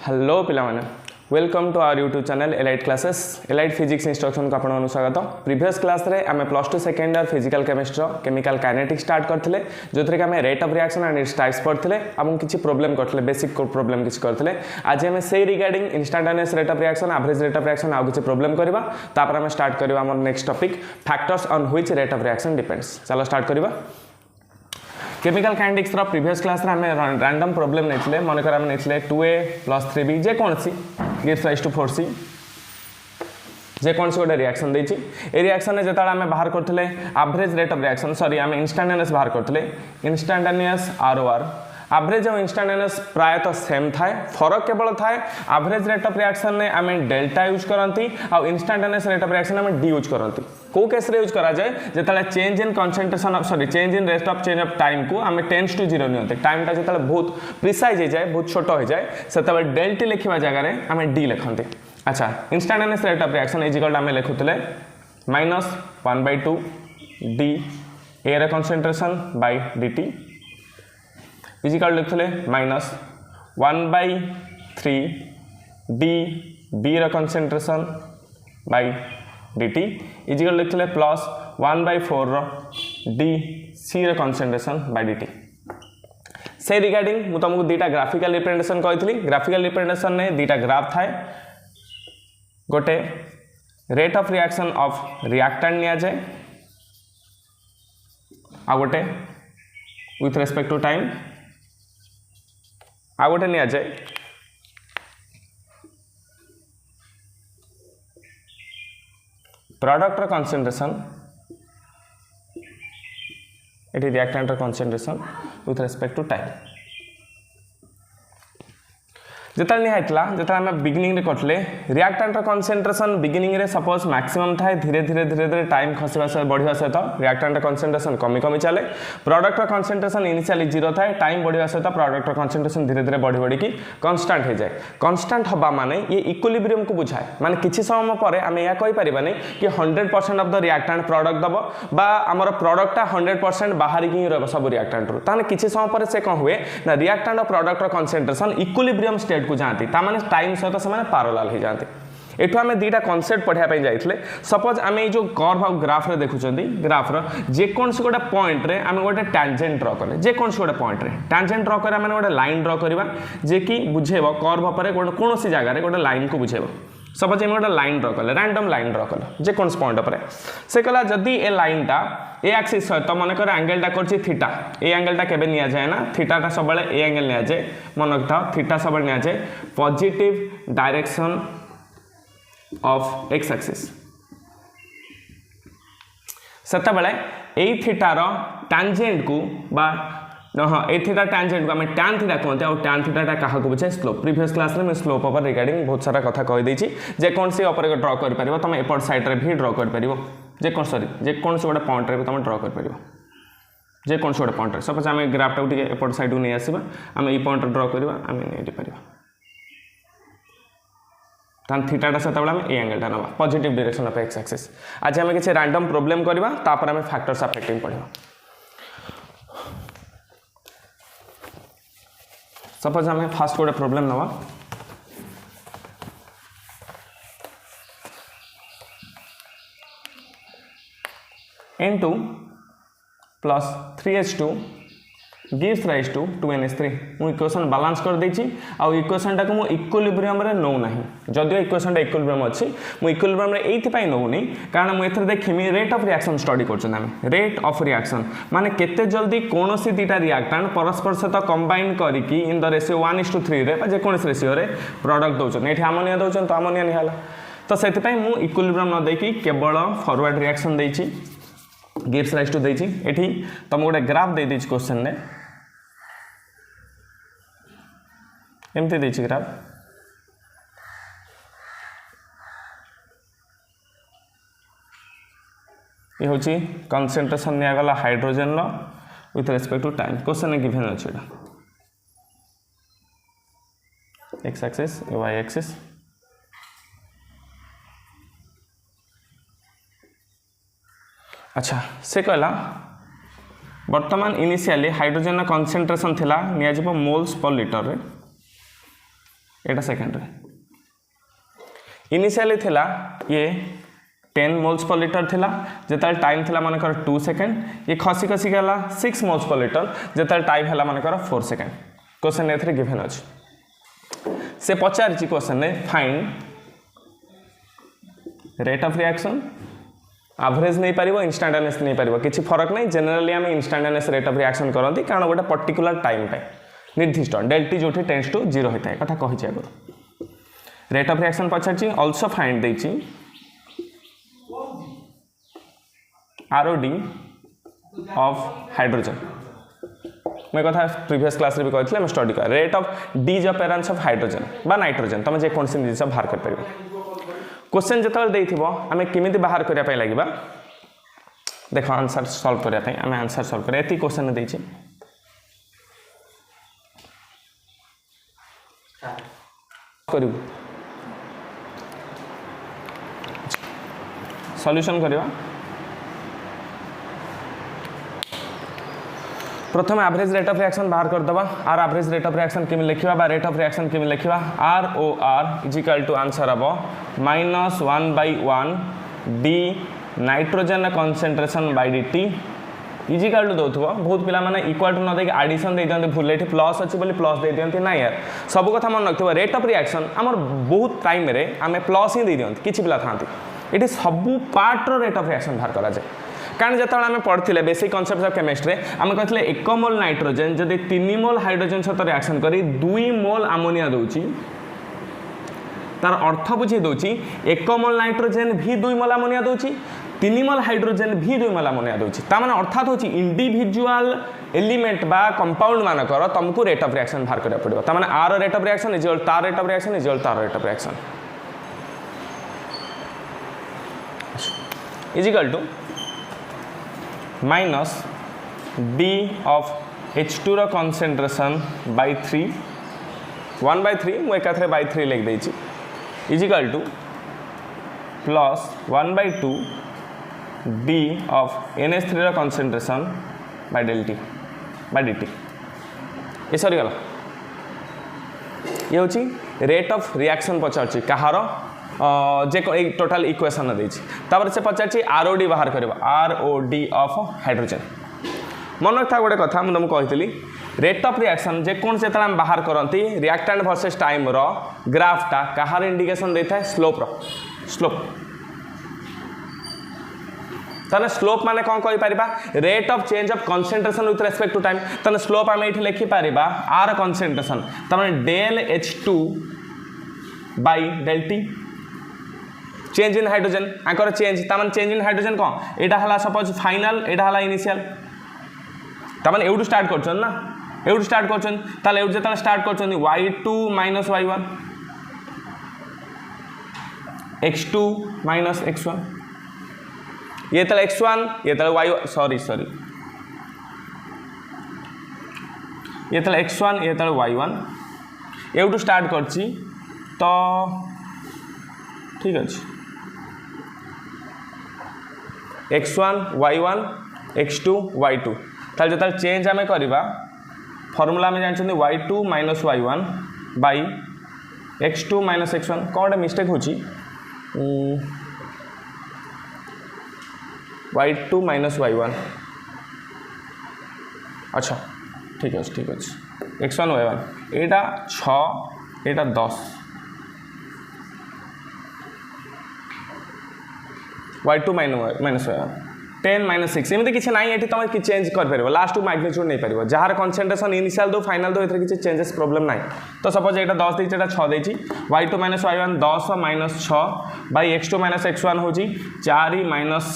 Hello पिलामाने welcome to our YouTube channel elite classes elite physics instruction को आपन स्वागत। प्रीवियस क्लास रे आम +2 second year physical chemistry chemical kinetics start करथिले जोथरे कि आम rate of reaction and its types पढ़थिले आम किछि प्रॉब्लम करथिले बेसिक प्रॉब्लम किछि करथिले। आज हम से regarding instantaneous rate of reaction average rate of reaction आ किछि प्रॉब्लम करबा तापर हम स्टार्ट करबा हमर next topic factors on which rate of reaction depends. चलो स्टार्ट करबा। केमिकल काइनेटिक्स प्रीवियस क्लास आम रैंडम प्रॉब्लम नहीं मनकर आम नहीं 2a + 3b जेकोसी गिव्स राइज टू 4c जेकोसी गोटे रिएक्शन देछि ए रिएक्शन जो आम बाहर करते average rate of reaction sorry आम इंस्टैंटेनियस बाहर करते इंस्टैंटेनियस ROR एवरेज और इंस्टैंटेनियस प्रायतः सेम थाए फरक केवल थाए एवरेज रेट ऑफ रिएक्शन ने आम डेल्टा यूज करती और इंस्टैंटेनियस रेट ऑफ रिएक्शन आम डी यूज करती। को केस रे यूज करा जाए जिते change in concentration of sorry change in rate of change of time को आम 10 to 0 नियंते टाइमटा जो बहुत प्रिसाइज हो जाए बहुत छोट हो जाए से डेल्टी लिखा जगह आम डी लिखते। अच्छा instantaneous rate of reaction is equal आम लिखुले -1/2 डी ए रे कंसंट्रेशन बाय dt इजिकल लिखुले -1/3 डी बी रे कंसंट्रेशन बाय dt इजिकल लिखुले +1/4 डी सी रे कंसंट्रेशन बाय dt। से रिगार्डिंग मु तुमको दुटा ग्राफिकल रिप्रेजेंटेशन कही ग्राफिकल रिप्रेजेंटेशन ने दुटा ग्राफ थाए गोटे rate of reaction of reactant निया जाए आ गोटे विथ रेस्पेक्ट टू टाइम आ गोटे निया जाए प्रोडक्ट कंसंट्रेशन ये reactant concentration with respect to time जितना निहाइतला जितना आम बिगिनिंग रे करले रिएक्टेंट कंसंट्रेशन बिगिनिंग रे सपोज मैक्सिमम थाए धीरे धीरे टाइम खसवा सहित बढ़िया सहित रिएक्टेंट कंसंट्रेशन कमी कमी चले प्रोडक्ट कंसंट्रेशन इनिशियली 0 थाए टाइम बढ़िया सहित प्रोडक्ट कंसंट्रेशन धीरे धीरे बढ़ी बढ़ी कांस्टेंट हो जाए। कांस्टेंट हवा माने ये इक्विलिब्रियम को बुझाए माने किछि समय पर आम या कहि परिबानी कि 100% ऑफ द रिएक्टेंट प्रोडक्ट दबो बा हमर प्रोडक्टटा 100% बाहर की रहबो सब रिएक्टेंट रो ताने किछि समय पर से कोन हुए ना रिएक्टेंट और प्रोडक्ट कंसंट्रेशन इक्विलिब्रियम स्टेट को जाती तामाने टाइम सहित से पैरेलल हो जाती। एठू आम दुटा कनसेप्ट पढ़ा जाइए सपोज आम जो कर्व और ग्राफ रे देखुं ग्राफ्र जेकोसी गोटे पॉइंट रे आम गोटे टैंजेंट ड्र कले जेकोसी गोटे पॉइंट रे टैंजेंट ड्र कर गोटे लाइन ड्र करवा जे कि बुझेब कर्व पर कौन जगह गोटे लाइन को बुझेब। सपोज आम गोटे लाइन ड्र कले रैंडम लाइन ड्र कल जेकोसी पॉइंट पर से कहला जदि ए लाइनटा ए एक्सिस सहित मनकर एंगेलटा करछि थीटा ए एंगेलटा केबे निया जाए ना थीटाटा सब ए एंगेल निया जाए मन रखता थीटा सब निया जाए positive direction of x axis सेता बेले ए थीटार टैंजेंट को बा हाँ ए थीटा टैंजेंट को आम टैन थीटा कहते हैं टैन थीटाटा क्या बुझे स्लोप। प्रीवियस क्लास में स्लोप ओवर रिगार्डिंग बहुत सारा कथा कही जेकोसी ओपर ड्र कर तुम एपट साइड रे भी ड्र कर जेकोसी सॉरी जेकोसी गोटे पॉइंट रे तुम ड्र कर जेकोसी गोटे पॉइंट सपोज आम ग्राफटा को एपट साइड को नहीं आसवा आम ये पॉइंट ड्र करवा आम नहीं तान थीटाटा से आम ए एंगेलटा नवा positive direction of x axis. आज आम किसी रैंडम प्रॉब्लम करवा तापर आम फैक्टर्स अफेक्टिंग पढ़ा। सपोज आम फास्ट गोटे प्रॉब्लम नवा N2 + 3H2 gives rise to 2NH3 मु इक्वेशन बैलेंस कर देछि आ इक्वेशन टाको मु इक्विलिब्रियम रे नो नाही जदियो इक्वेशन इक्विलिब्रियम अछि मु इक्विलिब्रियम रे एथि पई नो नहीं कारण मु एथरे देखिमी रेट ऑफ रिएक्शन स्टडी करछन हम रेट ऑफ रिएक्शन माने केते जल्दी कोनोसी दुटा रिएक्टेंट परस्पर सहित कंबाइन करिकि इन द रेशियो 1:3 रे जे कोनोसी रेशियो रे प्रोडक्ट दउछन एठी अमोनिया दउछन तो अमोनिया नहीं हला तो सेति पई मु इक्विलिब्रियम न देकी केवल फॉरवर्ड रिएक्शन देछि गिव्स राइज टू देछि एठी तुम गोटे ग्राफ दे देछि क्वेश्चन ने एमती देछि ग्राफ ये हूँ कंसंट्रेशन निगला hydrogen with respect to time question given अच्छे एक्स एक्सिस वाई एक्सिस अच्छा से कहला बर्तमान इनिशियली हाइड्रोजन कंसंट्रेशन थिला नियाजिबो मोल्स पर लीटर रे एटा सेकेंड इनिशियली थिला ये 10 मोल्स पर लिटर थिला जेता टाइम थिला मानकर 2 सेकेंड ये खसी खसी गला 6 मोल्स पर लिटर जेता टाइम हैला मानकर 4 सेकेंड क्वेश्चन एथरे गिवन अछि से पचारछि क्वेश्चन ने find rate of reaction average नहीं पारिबो इंस्टैंटेनियस नहीं पारिबो किछि फरक नहीं जनरली हम इंस्टैंटेनियस रेट ऑफ रिएक्शन करंती कारण गोटे पर्टिकुलर टाइम पे निर्दिष्ट डेल्टी जोठी टेंड्स टू 0 होता है कथा कहि आगो रेट ऑफ रिएक्शन पचारछि आल्सो फाइंड देछि ROD ऑफ हाइड्रोजन मैं कथा प्रीवियस क्लास रे भी कहथिले हम स्टडी कर रेट ऑफ डिजअपेरेंस ऑफ हाइड्रोजन बा नाइट्रोजन तमे जे कोन से जिंस बाहर कर परिबो क्वेश्चन जतल देथिबो हमें किमिति बाहर करिया पय लागिबा देखो आंसर सॉल्व करिया पय हमें आंसर सॉल्व करिया एती क्वेश्चन देछि करिबो सॉल्यूशन करिवा प्रथम एवरेज रेट ऑफ रिएक्शन बाहर कर दबा आर एवरेज रेट ऑफ रिएक्शन केमि लिखिबा बा रेट ऑफ रिएक्शन केमि लिखिबा ROR is equal to answer हबो -1/1 d nitrogen concentration by dt is equal to दोथबो बहुत पिला माने इक्वल टू न देके एडिशन दे दियंते भूल एठी प्लस अछि बोली प्लस दे दियंते ना यार सब कथा मन रखथबो रेट ऑफ रिएक्शन हमर बहुत टाइम रे हमें प्लस ही दे दियंते किछि पिला थांती एठी सब पार्ट रो रेट ऑफ रिएक्शन बाहर करा जाय कारण जो आम पढ़ते बेसिक कॉन्सेप्ट ऑफ केमिस्ट्री आम कहते 1 मोल नाइट्रोजन जदि 3 मोल हाइड्रोजन सहित रिएक्शन करी 2 मोल अमोनिया दूची तार अर्थ बुझे दूची 1 मोल नाइट्रोजन भी 2 मोल अमोनिया दूची 3 मोल हाइड्रोजन भी 2 मोल अमोनिया दूची ता माने अर्थात होची इंडिविजुअल एलिमेंट बा कंपाउंड मानकर तुमको रेट ऑफ रिएक्शन बाहर करिया पड़िबो ता माने आर rate of reaction is equal तार rate of reaction is equal तार rate of reaction is equal to minus d of H2 रो कंसंट्रेशन बाय 3 1/3 मु एकाथरे बाय 3 लिख देछि is equal to plus 1/2 d of NH3 रो कंसंट्रेशन बाय dt ये सरी गला ये होची रेट ऑफ रिएक्शन पचारछि कहारो जे टोटल इक्वेशन देछि तापर से पचारछि ROD बाहर करबा ROD ऑफ हाइड्रोजन मन रखा गोटे कथा मुझे तुमको कही रेट ऑफ रिएक्शन जे कौन से हम बाहर करती रिएक्टेंट वर्सेस टाइम रो ग्राफटा कहार इंडिकेशन देता है स्लोप रो स्लोप ताने स्लोप माने कौन कहि परिबा rate of change of concentration with respect to time ताने स्लोप आमे एठी लिखि परिबा r कंसंट्रेशन ताने del H2 by del T change in hydrogen आकर चेंज तामान चेंज इन हाइड्रोजन कौन एटा हला सपोज फाइनल एटा हला इनिशियल तामान एउडू स्टार्ट करछन ना एउडू स्टार्ट करछन ताले एउडू जता start करछन y2 - y1 x2 - x1 ये तले x1 ये तले y सॉरी ये तले x1 ये तले y1 एउडू स्टार्ट करछि तो ठीक अछि x1 y1 x2 y2 ताल जता चेंज आमे करबा फार्मूला में जानछन y2 - y1 bye x2 - x1 कोन मिस्टेक होची y2 - y1 अच्छा ठीक अछि x1 y1 एटा 6 एटा 10 y2 - y1 10 - 6 एमती किसी ना ये तुम कि चेंज कर पार लास्ट मैग्नीट्यूड नहीं पार जार कंसंट्रेशन इनिशियल दो फाइनल दो ये किसी चेंजेस प्रॉब्लम ना तो सपोज यहाँ 10 देती 6 देती y2 - y1 10 - 6 bye x2 - x1 हूँ 4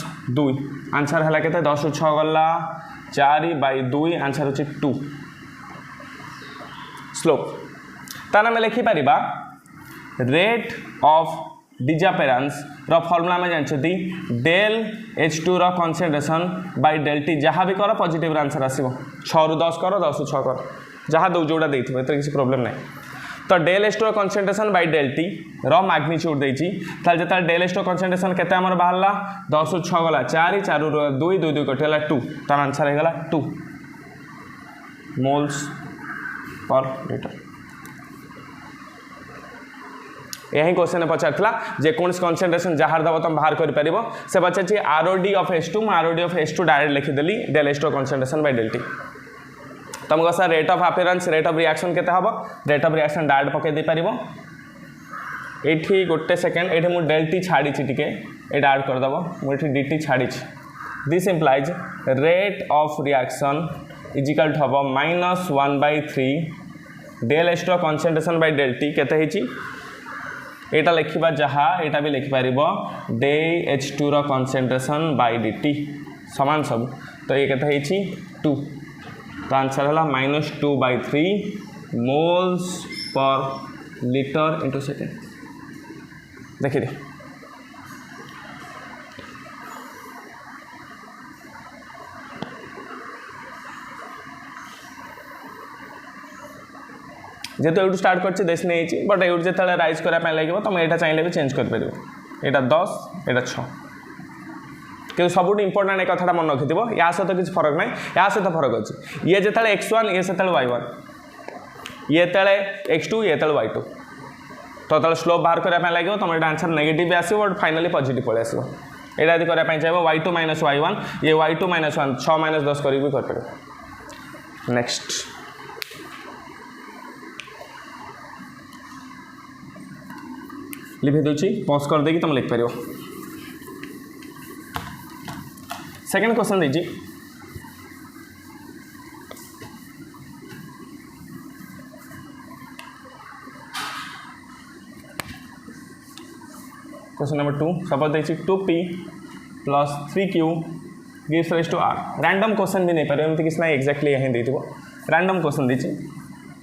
- 2 आंसर है के 10 ରୁ 6 गला 4/2 आंसर होची 2 स्लोप ताना में लिखि परिबा रेट ऑफ डिजअपेरेंस रो फार्मूला में जानछथि डेल H2 रो कंसंट्रेशन बाय डेल T जहाँ भी कर पॉजिटिव आंसर आसीबो 6 ରୁ 10 कर 10 ରୁ 6 कर जहाँ दो जोड़ा देथिबो एतर किसी प्रॉब्लम नहीं तो डेल H2 रो कंसंट्रेशन बाय डेल T रो मैग्नीट्यूड देछि ताल जता डेल H2 कंसंट्रेशन केते हमर बाहरला 10 ରୁ 6 गला 4 4 ରୁ 2 2 2 कटेला 2 तार आंसर हे गला 2 मोल्स पर लीटर यही क्वेश्चन पचार जेकोसी कनसेंट्रेशन जहाँ दब तुम बाहर कर से पचार ROD of H2 ROD of H2 direct लिखिदेली del H2 concentration by del T तुमको sir rate of appearance rate of reaction केते हबो रेट ऑफ रिएक्शन डायरेक्ट पके दे पारिबो एठी गोटे सेकेंड एठी मु डेल टी छाड़ी टिके एटा ऐड कर दबो मु एठी dt छाड़ी this implies rate of reaction is equal to हबो -1/3 del H2 concentration by del T केते हिची एटा लिखिबा जहाँ एटा भी लिखि पारिबो डे H2 रो कनसेंट्रेशन बाय dt समान सब तो ये केते हिची 2 तो आंसर है -2/3 moles per litre into second देखिए जेहेतु एटू स्टार्ट कर देश नहीं बट एटू जो राइज करने लगे तुम यहाँ चाहिए भी चेंज कर यहाँ 10 यहाँ 6 कि सब इंपोर्टाट एक कथा मन रखि या सहित किसी फरक ना या सहित फरक अच्छे ये जो x1 ये से y1 ये x2 ये y2 तो स्लोप बाहर करने लगे तुम ये आंसर नेगेटिव आसो बट फाइनाली पॉजिटिव पलि आसो यहाँ यदि करने चाहिए y2 - y1 ये y2 - 1 6 - 10 कर नेक्स्ट लिखी दूसरी पॉज कर देगी तुम लिख पार सेकेंड क्वेश्चन दीजिए क्वेश्चन नंबर 2 सपोज देखिए 2p + 3q gives rise to r random question भी नहीं पारे एमती किसी ना एक्जाक्टली यही दे रैंडम क्वेश्चन दीजिए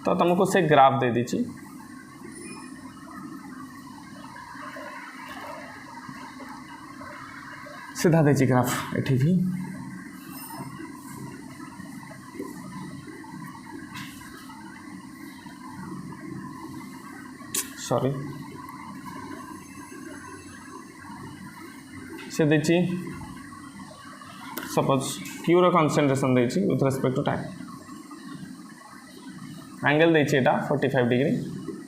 तो तुमको से ग्राफ दे दीजिए सीधा दीजिए ग्राफ एठी भी सॉरी से देखिए सपोज क्यू रो कॉन्सेंट्रेशन देखिए with respect to time angle देखिए एटा 45 डिग्री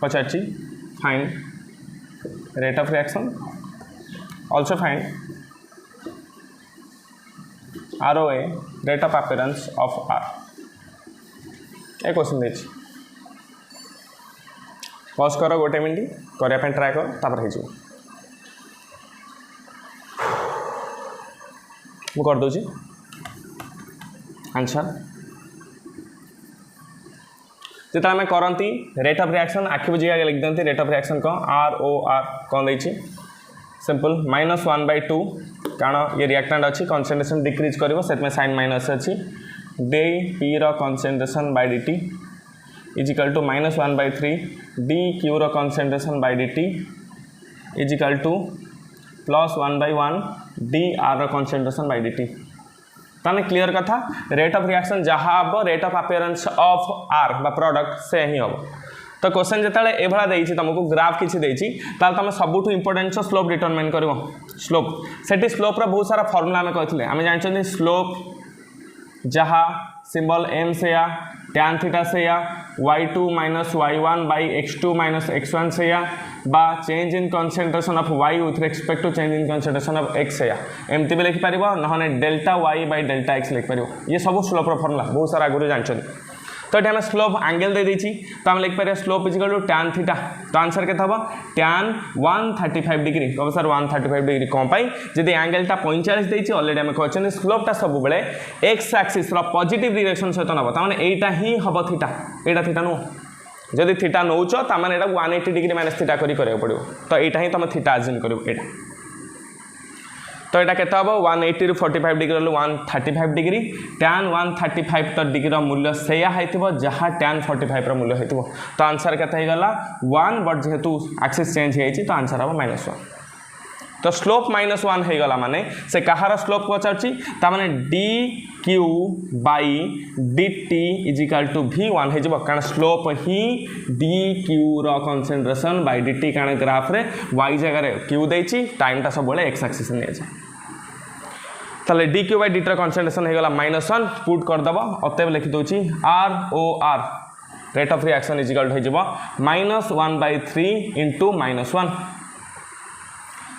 पचाची find rate of reaction also find ROA rate of appearance of R ए क्वेश्चन देखिए पॉज कर गोटे मिनट करने ट्राए कर तापर हो कर दूँ आंसर जिते आम करती रेट ऑफ रिएक्शन आखि बुझी आगे लिख दिखती रेट ऑफ रिएक्शन कौन ROR कौन देखिए सिंपल -1/2 कारण ये रिएक्टेंट अच्छी कॉन्सेंट्रेशन डिक्रीज करिवो सेट में साइन माइनस अच्छी डे पी रो concentration by dt is equal to -1/3 D Q रो concentration by dt is equal to +1/1 D R रो कॉन्सेंट्रेशन बाय dt ताने क्लियर कथा रेट ऑफ रिएक्शन जहाँ हम rate of appearance of R बा प्रोडक्ट से ही हम तो क्वेश्चन जो ये तुमको ग्राफ किसी देती तुम सबुठ इंपोर्टेंट स्लोप डिटरमाइन कर स्लोप से स्लोप्र बहुत सारा फर्मुला आम कहते आम जानते स्लोप जहाँ सिंबल m से या tan थीटा से या y2 - y1/x2 - x1 से या बा change in concentration of y with respect to change in concentration of x से या एमती भी लिखिपर ना डेल्टा y/डेल्टा x लिखिपर ये सब स्लोप्र फर्मुला बहुत सारा आगुरी जानते तो ये स्लोप एंगल दे देछि तो हम लिखिपर slope is equal to tan theta तो आंसर के tan 135 डिग्री कब सर 135 डिग्री कौन पाई जदि एंगलटा 45 देछि ऑलरेडी हम कहछन स्लोपटा सब बेले एक्स एक्सिस रो पॉजिटिव डायरेक्शन सहित नबो त माने एटा ही हबो थीटा एटा थीटा नो जदि थीटा नौच त माने एटा 180 डिग्री माइनस थीटा करी करे पड़ो तो एटा ही तुम थीटा अज्यूम करियो एटा तो यहाँ केते हम 180 ରୁ 45 डिग्री 135 डिग्री tan 135 तो डिग्री मूल्य से जहाँ tan 45 मूल्य हो तो आंसर केते गला 1 बट जेहेतु एक्सिस चेंज हो तो आंसर हम -1 तो स्लोप -1 हो गला माने से कहार स्लोप पचारछि ता माने dq/dt is equal to v1 हो जब कारण slope he dq row concentration by dt कारण ग्राफ रे y जगह रे q देछि टाइमटा सब बेले x एक्सिस ने जाए ताले dq/dt रो कंसंट्रेशन हो गला -1 पुट कर दबो अतएव लिखि दोछि ROR rate of reaction is equal to हो -1/3 इंटू -1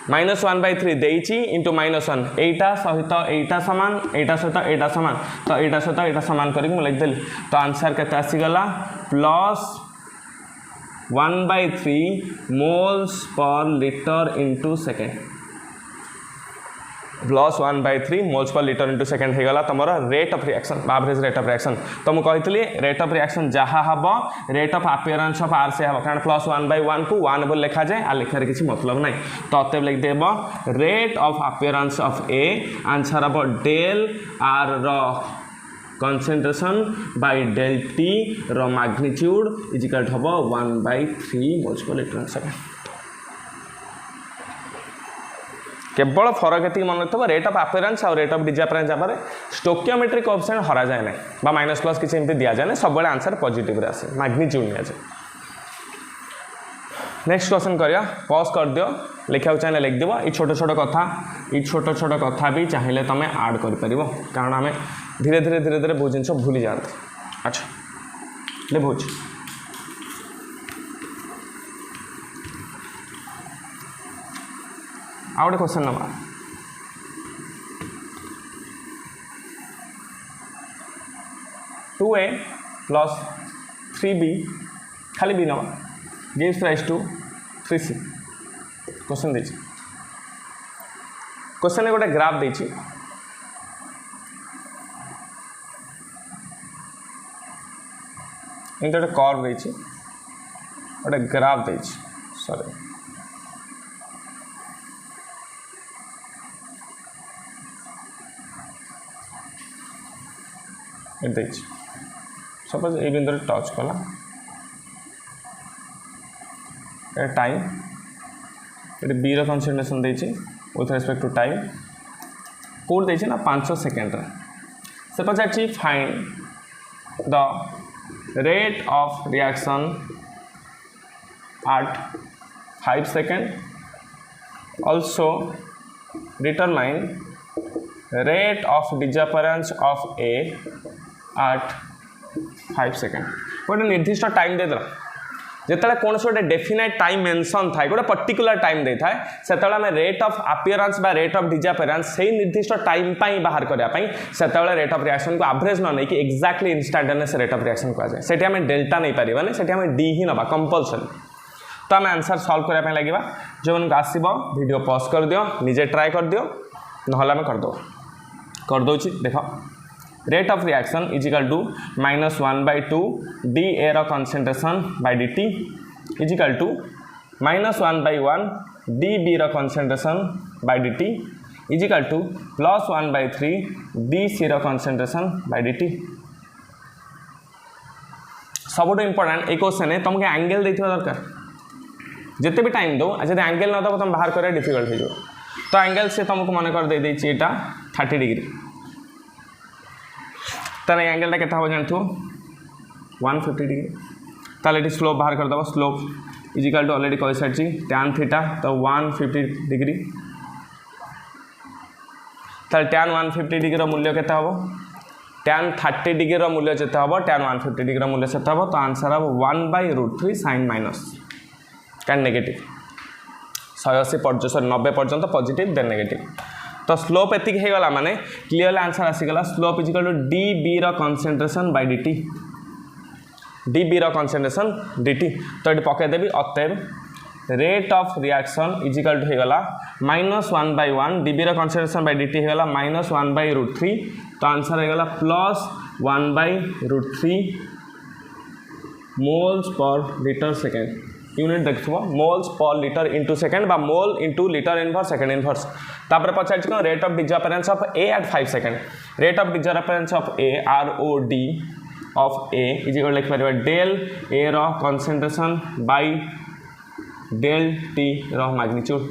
-1/3 देइची इंटू -1 एटा सहित एटा सामान एटा सहित एटा सामान तो एटा सहित एटा सामान करी मु लिख देली तो आंसर केते आसी गला +1/3 moles per litre into second +1/3 moles per litre into second हो गला तुम rate of reaction average rate of reaction तो मुझे कही रेट ऑफ रिएक्शन जहाँ हम rate of appearance of R से हम कारण +1/1 को 1 बोल लिखा जाए आ लिखार किसी मतलब ना तो अतएव लिखदेव rate of appearance of A answer हम del R concentration by del T magnitude is equal to हम 1/3 मोल्स पर लीटर सेकेंड केवल फरक ये मन रखिए रेट ऑफ अपीयरेंस और रेट ऑफ डिसअपीयरेंस आपर स्टोकियोमेट्रिक कोएफिशिएंट हरा जाए ना बा माइनस प्लस किसी एमती दि जाए ना सब आंसर पॉजिटिव आसे मैग्नीट्यूड नि जाए नेक्स्ट क्वेश्चन करिया पॉज कर दियो लिखा चाहिए लिख देव ये छोट छोट कथा भी चाहिए तुम ऐड कर पारिबो कारण आम धीरे धीरे बहुत जिन भूली जाते अच्छा लिखुच आ गए क्वेश्चन नंबर 2a + 3b खाली b नवा gives rise to 3c question देछि क्वेश्चन ने गोटे ग्राफ देछि इन गोटे कर्व देछि गोटे ग्राफ देछि सॉरी सपोज ये बिंदु टच कला टाइम ये बी कंसंट्रेशन देछि विथ रेस्पेक्ट टू टाइम कोड देछि ना 5 सेकेंड से पचार find the rate of reaction at 5 second also determine rate of disappearance of A at 5 second गोटे निर्दिष्ट टाइम दे देला जिते कौन गोटे डेफिनाइट टाइम मेंशन थाए गोटे पर्टिकुलर टाइम दे थाए से रेट ऑफ अपीयरेंस बा रेट ऑफ डिसअपीयरेंस से निर्दिष्ट टाइम पाई बाहर करने से रेट ऑफ रिएक्शन को एवरेज न नहीं exactly instantaneous rate of reaction कहुए से डेल्टा नहीं पारिबा से डी ही नवा कंपलसरी तो आम आंसर सॉल्व करने लगे जो मन आसब वीडियो पॉज कर दियो निजे ट्राई कर दियो ना आम कर दो देख rate of reaction is equal to -1/2 d A रो concentration by d T is equal to -1/1 d B रो concentration by d T is equal to +1/3 d C रो कंसंट्रेशन बाय डी टी सबुठ इंपोर्टेंट एक question है तुमको angle देखा दरकार जिते भी टाइम दो जब एंगल न दब तुम बाहर करा डिफिकल्ट हो तो एंगल से तुमको मन कर दे देछि एटा 30 डिग्री ताले एंगल के जानथु 150 डिग्री ताले ये स्लोप बाहर कर दब slope is equal to already कह सारी tan थीटा तो 150 डिग्री ताले tan 150 डिग्री मूल्य केते हबो tan 30 डिग्री मूल्य जेते हबो tan 150 डिग्री मूल्य सेते हबो तो आंसर हम 1/√3 sin माइनस कैन नेगेटिव 180 90 पर्यंत पॉजिटिव देन नेगेटिव तो स्लोप एतिक हो गला माने क्लियर आंसर आसीगला slope is equal to d B रो कंसंट्रेशन बाय डी बी रो कंसंट्रेशन डी तो ये पकई देवी अतएव rate of reaction is equal to हो गला -1/1 डी बी रो कंसंट्रेशन बाय डी हो गला -1/√3 तो आंसर हो गला +1/√3 moles per litre second unit देखो moles per litre into second बा mole into litre inverse second inverse तापर पचार rate of disappearance of A at 5 second rate of disappearance of A ROD of A is equal लिख पारे del A रो concentration by del T रो magnitude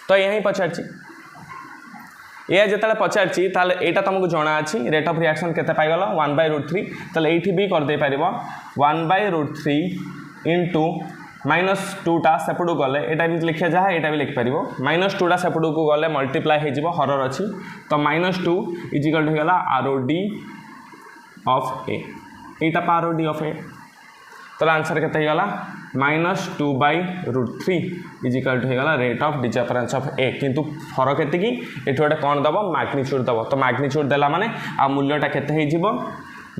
तो यही पचार ये जिते पचार यहाँ तुमको जना अच्छी रेट ऑफ रिएक्शन केते पाइगल 1/√3 तो ये भी करदे पार 1/√3 इंटू -2टा सेपटू गले यहाँ भी लिखा जहाँ यहाँ भी लिखिपर -2टा सेपटू को गले मल्टीप्लाई हो हरर अच्छी तो -2 इज इक्वल टू होगा ROD of A Etah power of D of ए तो आंसर केते गला -2/√3 इज इक्वल टू गला रेट ऑफ डिफरेंस ऑफ ए किंतु फरक केते की एठी गोटे कोन दबो मैग्नीट्यूड दबो तो मैग्नीट्यूड देला माने आ मूल्यटा केते हे जिवो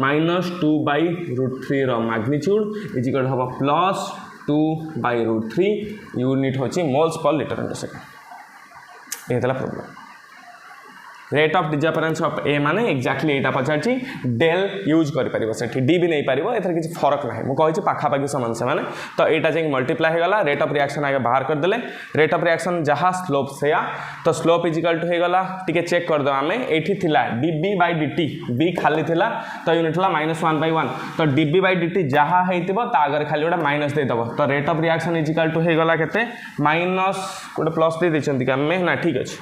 -2/√3 रो मैग्नीट्यूड इज इक्वल हबो +2/√3 यूनिट होची moles per litre into second एतला problem rate of difference of A माने एक्जाक्टली एटा पचारची डेल यूज करि परिबो सेठी डी भी नहीं पारिबो एथर किछि फरक नाही मु कहि छि पाखा पाखी समान से माने तो एटा जे मल्टीप्लाई हे गला रेट ऑफ रिएक्शन आगे बाहर कर देले रेट ऑफ रिएक्शन जहा स्लोप से तो स्लोप इज इक्वल टू हे गला टिके चेक कर दो आमे एठी थिला dB/dt b खाली थिला तो यूनिट ला -1/1 तो dB/dt जहा हेतिबो ता अगर खाली ओडा माइनस दे दबो तो rate of reaction is equal to हे गला केते माइनस कोड प्लस दे देचंती का में ना ठीक अछि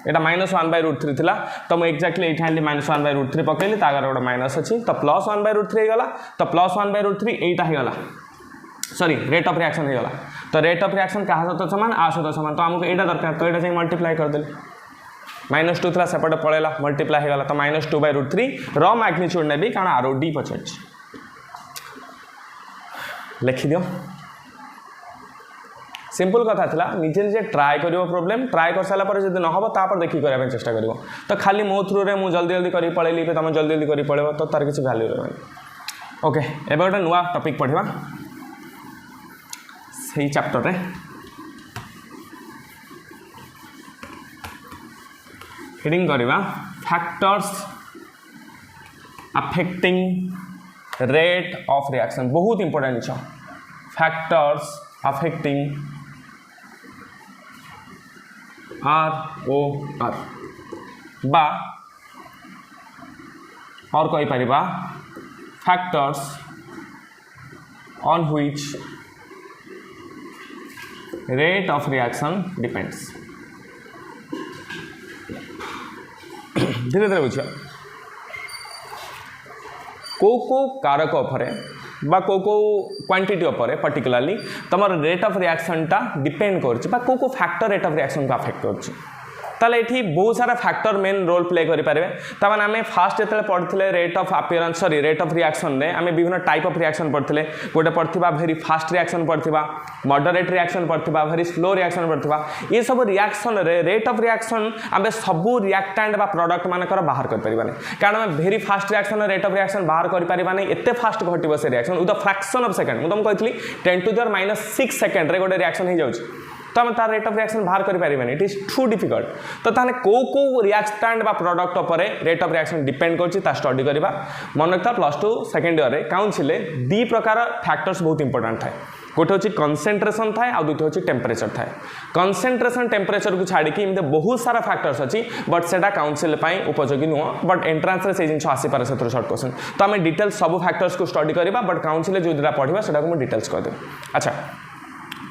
एटा -1/√3 थिला तो मैं एक्जाक्टली एठी आली -1/√3 पकेली तागर गोटे माइनस अछि तो +1/√3 हे गला तो +1/√3 एटा हे गला सॉरी रेट ऑफ रिएक्शन हे गला तो रेट ऑफ रिएक्शन कहा सहित समान आ सहित समान तो हमको एटा दरकार तो एटा जे मल्टीप्लाई कर देले -2 थिला सेपटे पळेला मल्टीप्लाई हे गला तो -2/√3 रो मैग्नीट्यूड ने भी कारण आरो डी पछछ लिखि दियो सिंपल कथा थिला निजे निजे ट्राई करियो प्रॉब्लम ट्राई कर साला पर जदी न होबो ता पर देखि करबा चेष्टा करियो तो खाली मो थ्रू रे मु जल्दी जल्दी करि पळेली पे तम जल्दी जल्दी करि पळेबो तो तार किछ वैल्यू रहबा ओके एबे ओटा नुवा टॉपिक पढिबा सही चैप्टर रे हेडिंग करिबा factors affecting rate of reaction बहुत इंपोर्टेंट छ फैक्टर्स अफेक्टिंग ROR बा और कोई परिबा factors on which rate of reaction depends धीरे धीरे बुझिया को कारक उपरे बा को क्वांटिटी उपरे पर्टिकुलरली तमर रेट ऑफ रिएक्शन टा डिपेंड करछि बा को फैक्टर रेट ऑफ रिएक्शन को अफेक्ट करछि ताले एठी बहुत सारा फैक्टर मेन रोल प्ले करि पारे तमन हमें फास्ट जेतले पढथिले rate of appearance sorry rate of reaction रे हमें विभिन्न टाइप ऑफ रिएक्शन पढथिले गोटे पढथिबा वेरी फास्ट रिएक्शन पढथिबा मॉडरेट रिएक्शन पढथिबा वेरी स्लो रिएक्शन पढथिबा ये सब रिएक्शन रे रेट ऑफ रिएक्शन हमें सब रिएक्टेंट बा प्रोडक्ट मानकर बाहर कर परिबाने कारण हम very fast reaction rate of reaction बाहर कर परिबाने एते फास्ट घटिबो से reaction with a fraction of second मु तुम कहथली 10⁻⁻⁶ सेकंड रे गोटे रिएक्शन हो जाउछ तो हम तार रेट ऑफ रिएक्शन बाहर करि परिबानी इट इज टू डिफिकल्ट तो ताने को रिएक्टेंट बा प्रोडक्ट ऊपर रेट ऑफ रिएक्शन डिपेंड करछि ता स्टडी करबा मन रखता +2 सेकंड ईयर रे काउंसिल दी प्रकार फैक्टर्स बहुत इंपोर्टेंट थाए गोटे होची कंसंट्रेशन थाए आ दुटे होची टेम्परेचर थाए कंसंट्रेशन टेम्परेचर को छाड़ी कि इमते बहुत सारा फैक्टर्स अछि बट सेटा काउंसिल पई उपयोगी नुह बट एंट्रेंस रे से जिंस आसी पारे सेतर शॉर्ट क्वेश्चन तो हम डिटेल्स सब फैक्टर्स को स्टडी करबा बट काउंसिल जो दिरा पढिबा सेटा को हम डिटेल्स कर दे अच्छा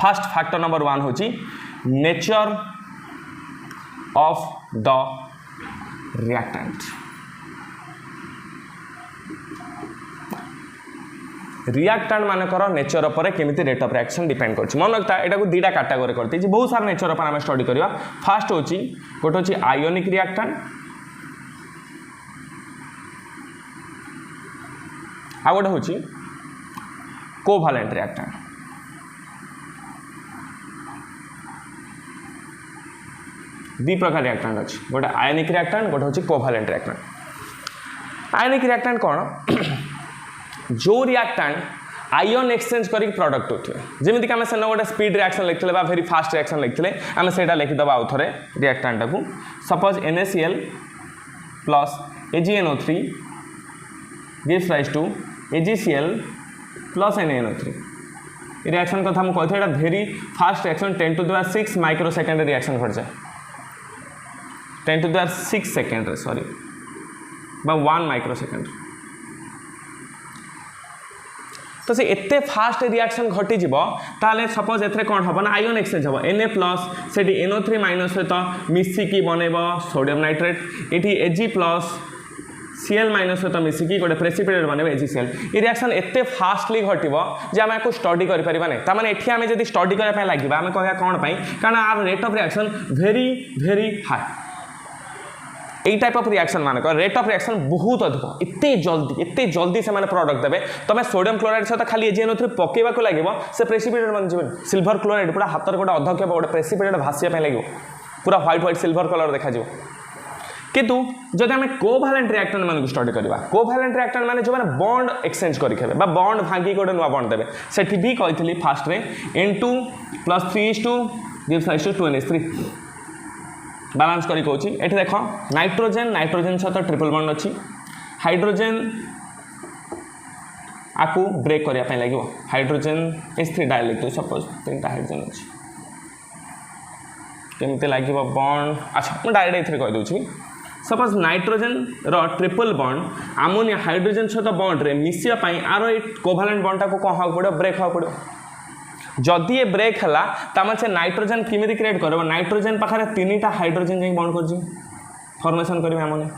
फर्स्ट फैक्टर नंबर 1 होची nature of the reactant reactant मानकर नेचर पर केमिति रेट ऑफ रिएक्शन डिपेंड करछि मन रखता एटा को दीटा कैटेगरी करते बहुत सारा नेचर पर हम स्टडी करबा फर्स्ट होची गोटे होची आयोनिक रिएक्टेंट आ गोटे होची कोवैलेंट रिएक्टेंट दी प्रकार रिएक्टेंट अच्छी गोटे आयनिक रिएक्टेंट गोटे होची कोवैलेंट रिएक्टेंट आयनिक रिएक्टेंट कौन जो रिएक्टेंट आयन एक्सचेंज करी प्रोडक्ट होते जमीती कि आम से गोटे स्पीड रिएक्शन लिखते वेरी फास्ट रिएक्शन लिखते आम से लिखिदे आउ थे रिएक्टेंट को suppose NaCl plus AgNO3 gives rise to AgCl plus NaNO3 reaction कथा हम कहते हैं very fast reaction 10⁻⁶ micro second reaction घट जाए 10⁻⁶ सेकेंड सॉरी 1 माइक्रो सेकेंड तो से एते फास्ट रिएक्शन घटी जीवो ताले सपोज एथरे कोन हबो ना आयन एक्सचेंज हबो Na प्लस सेठी NO3 माइनस सहित मिसिकी बनेबो सोडियम नाइट्रेट एठी Ag प्लस Cl माइनस सहित मिसिकी गोटे प्रेसिपिटेट बनेबो AgCl ई रिएक्शन एते फास्टली घटिबो जे हम को स्टडी करि परिबा नै त माने एठी हम जदी स्टडी करे पय लागिबा हम कहया कोन पय कारण आर rate of reaction very very high यही टाइप ऑफ रिएक्शन मानक रेट ऑफ रिएक्शन बहुत अधिक एते जल्दी से प्रोडक्ट देवे तुम सोडियम क्लोराइड सहित खाली एजेन पकेवा को लगे से प्रेसिपिटेट बन जाए सिल्वर क्लोराइड पूरा हाथ गोटे अधक्ष गोटे प्रेसिपिटेट भाषा लगे पूरा व्हाइट व्हाइट सिल्वर कलर देखा किंतु जब आम कोभालेंट रिएक्टेंट मान स्टडी करवा कोभालेंट रिएक्टेंट माने जो माने बॉन्ड एक्सचेंज करेंगे बॉन्ड भांगी गोटे नुआ बॉन्ड देवे से भी कही फास्ट में N2 + 3:2 gives rise to 2NH3 balance करी कहूँ ये देख नाइट्रोजेन सहित ट्रिपल बॉन्ड अच्छी हाइड्रोजेन आपको ब्रेक करने लगे हाइड्रोजेन H3 डायरेक्ट सपोज 3टा हाइड्रोजेन अच्छी केमती लगे बॉन्ड अच्छा मुझे डायरेक्ट ये कहीदे suppose nitrogen triple bond ammonia hydrogen सहित बॉन्ड रे मिसापी आर ये कोभालेंट बॉन्ड को कौन हाँ पड़ो ब्रेक हाँ पड़ो जदि ये ब्रेक है तमें से नाइट्रोजेन किमी क्रिएट कर नाइट्रोजेन पाखे 3टा हाइड्रोजेन जाए बॉन्ड कर फॉर्मेशन करेंगे आमोनिया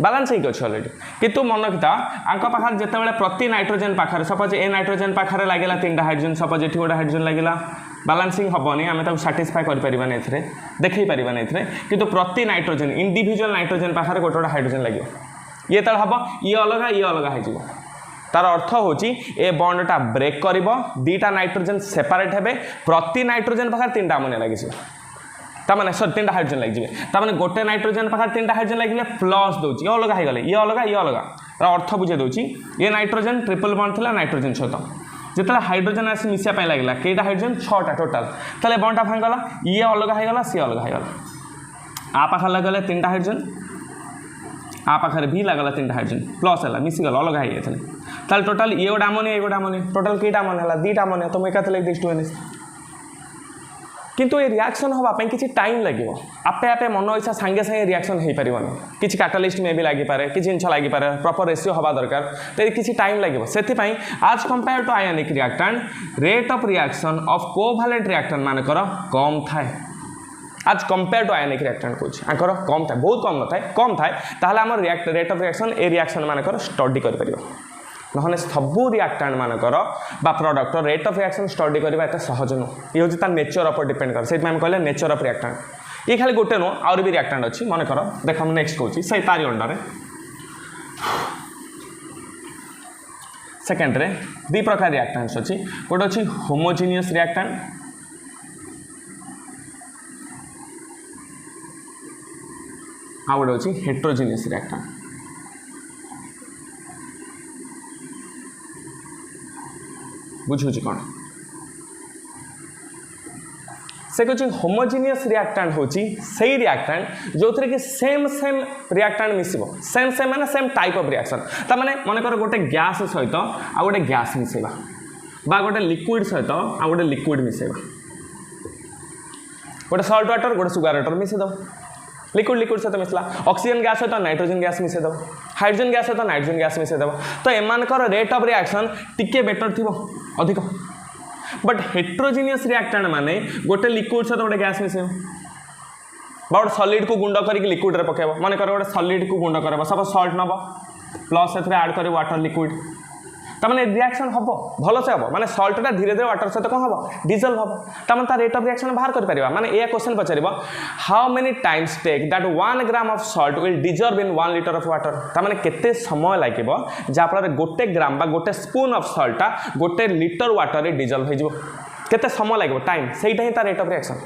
बैलेंस होगी अच्छे अलरेडी कितु मन रखा आंक पाखे जिते प्रति नाइट्रोजेन पाखे सपोज ए नाइट्रोजेन पाखे लगे 3टा हाइड्रोजेन सपोज ये गोटे हाइड्रोजेन लगे बैलेंसिंग हेनी आम साटिस्फाई करें देखई पारानी कितु प्रति नाइट्रोजेन इंडिविजुअल नाइट्रोजेन पाखे गोटे गोटे हाइड्रोजेन लगे ये तक हम ये अलग हो तार अर्थ हूँ ए बॉन्डटा ब्रेक कर 2टा नाइट्रोजेन सेपरेट हे प्रति नाइट्रोजेन पाखे 3टा अमोनिया लगे ताने सर 3टा हाइड्रोजेन लगे ताने गोटे नाइट्रोजेन पाखे 3टा हाइड्रोजेन लगे प्लस दूसरी ये अलग हो ये अलग अर्थ बुझे दूसरी ये नाइट्रोजेन ट्रिपल बॉन्ड थी नाइट्रोजेन सहित जिते हाइड्रोजेन आसी मिसापी लगे कईटा हाइड्रोजेन 6टा टोटाल ताले बॉन्डटा भांगला ये अलग होगा सी अलग होगा आ पाखे लगे 3टा हाइड्रोजेन आ पाखे भी लगला 3टा हाइड्रोजेन प्लस है मिसीगल अलग हो जाते ताले टोटाल ये गोटे अमोनिया टोटाल कईटा अमोनिया 2टा अमोनिया तो मैं कहते लिख 2NH किंतु ये रिएक्शन होगापी किसी टाइम लगे आपे आपे मन इच्छा सांगे सांगे रिएक्शन हो पार किसी कैटालिस्ट में भी लगी पारे किसी जिन लगी पारे प्रॉपर रेशियो हवा दरकार तो किसी टाइम लगे से आज compare to ionic reactant rate of reaction of covalent reactant मानकर कम थाए आज कंपेयर टू आयोनिक रिएक्टेंट कौन आंकर कम थाए बहुत कम थाए ताहले आम रेट ऑफ रिएक्शन ए रिएक्शन मानकर स्टडी कर ना सबू रिएक्टेंट मानकर product rate of reaction study करवा एत सहज नुह ये हूँ नेचर उपर डिपेंड कर से कहले नेचर ऑफ रिएक्टेंट ये खाली गोटे नुह आउरी भी रिएक्टेंट अच्छी मन कर देख नेक्स्ट कहूँ से तारी अंडर सेकेंड रे 2 प्रकार रिएक्टेंट्स अच्छी गोटे अच्छी होमोजीनियस रिएक्टेंट आ गोटे अच्छी हेट्रोजीनियस रिएक्टेंट बुझुची कौन से कुछ होमोजीनियस रिएक्टेंट होची सही रिएक्टेंट जो थे कि सेम रिएक्टेंट मिसिबो सेम माने सेम टाइप ऑफ रिएक्शन ता माने मन कर गोटे गैस सहित आ गोटे गैस मिसेबा बा गोटे लिक्विड सहित आ गोटे लिक्विड मिसेबा गोटे सॉल्ट वाटर गोटे सुगर वाटर मिसे दो लिक्विड सहित मिसला ऑक्सीजन गैस सहित नाइट्रोजन गैस मिसे दो हाइड्रोजन गैस सहित नाइट्रोजन गैस मिसे दो तो एमानकर रेट ऑफ रिएक्शन टिके बेटर थी अधिक बट हेट्रोजीनियस रिएक्टेंट माने गोटे लिक्विड सहित गोटे गैस मिसे गोटे सॉलिड को गुंड करके लिक्विड रे पकेब मन कर गोटे सॉलिड को गुंड करब सब सॉल्ट नब प्लस से ऐड कर वाटर लिक्विड तमाने रिएक्शन हम भल से हम माने सॉल्टा धीरे धीरे वाटर सहित कौन हम डिजल्व हम तमाने तार रेट ऑफ रिएक्शन बाहर कर पारिबा माने ए क्वेश्चन पचारिबा how many times take that 1 gram of salt will dissolve in 1 litre of water तमाने केते समय लागिबो जा फल गोटे ग्राम बा गोटे स्पून ऑफ सॉल्टा गोटे लीटर वाटर रे डिजॉल्व हो जिवो केते समय लागिबो टाइम सेटा ही तार रेट ऑफ रिएक्शन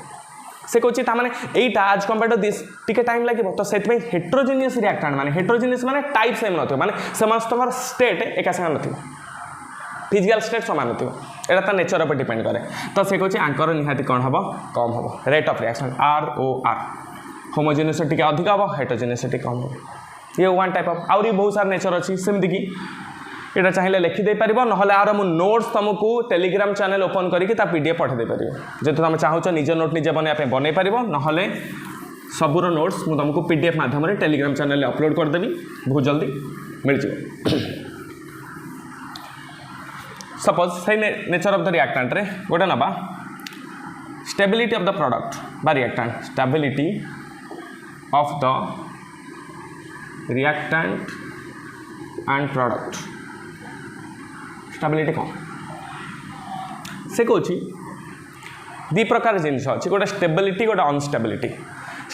से कहूँ ताने एटा आज कंपेयर टू दिस टिके टाइम लगे तो से हेट्रोजीनियस रिएक्टेंट माने हेट्रोजीनियस माने टाइप सेम नथिबो माने समस्त स्टेट एका संगे नथिबो फिजिकल स्टेट सामान थी एटा तो नेचर उपर डिपेंड करे तो से कहूँ आंकर निहाती कौन हम कम हम rate of reaction ROR homogeneous T अधिक हम हेट्रोजीनियस टी कम हम ये 1 टाइप ऑफ आउरी बहुत सारा नेचर अच्छी सेमती कि यहाँ चाहिए लिखिदे पार ना आर मु नोट्स तुमको टेलीग्राम चैनल ओपन करके PDF पठेदे पार जो तुम चाहो निज नोट निजे बनई पार ना सबूर नोट्स मुझे तुमको PDF माध्यम टेलीग्राम चैनल अपलोड करदेवी बहुत जल्दी मिल जाए सपोज से नेचर ऑफ द रिएक्टेंट रे गोटे नबा स्टेबिलिटी ऑफ द प्रोडक्ट बा reactant stability of the reactant and product stability कौन से कहूँ 2 प्रकार जिन अच्छी गोटे स्टेबिलिटी गोटे अनस्टेबिलिटी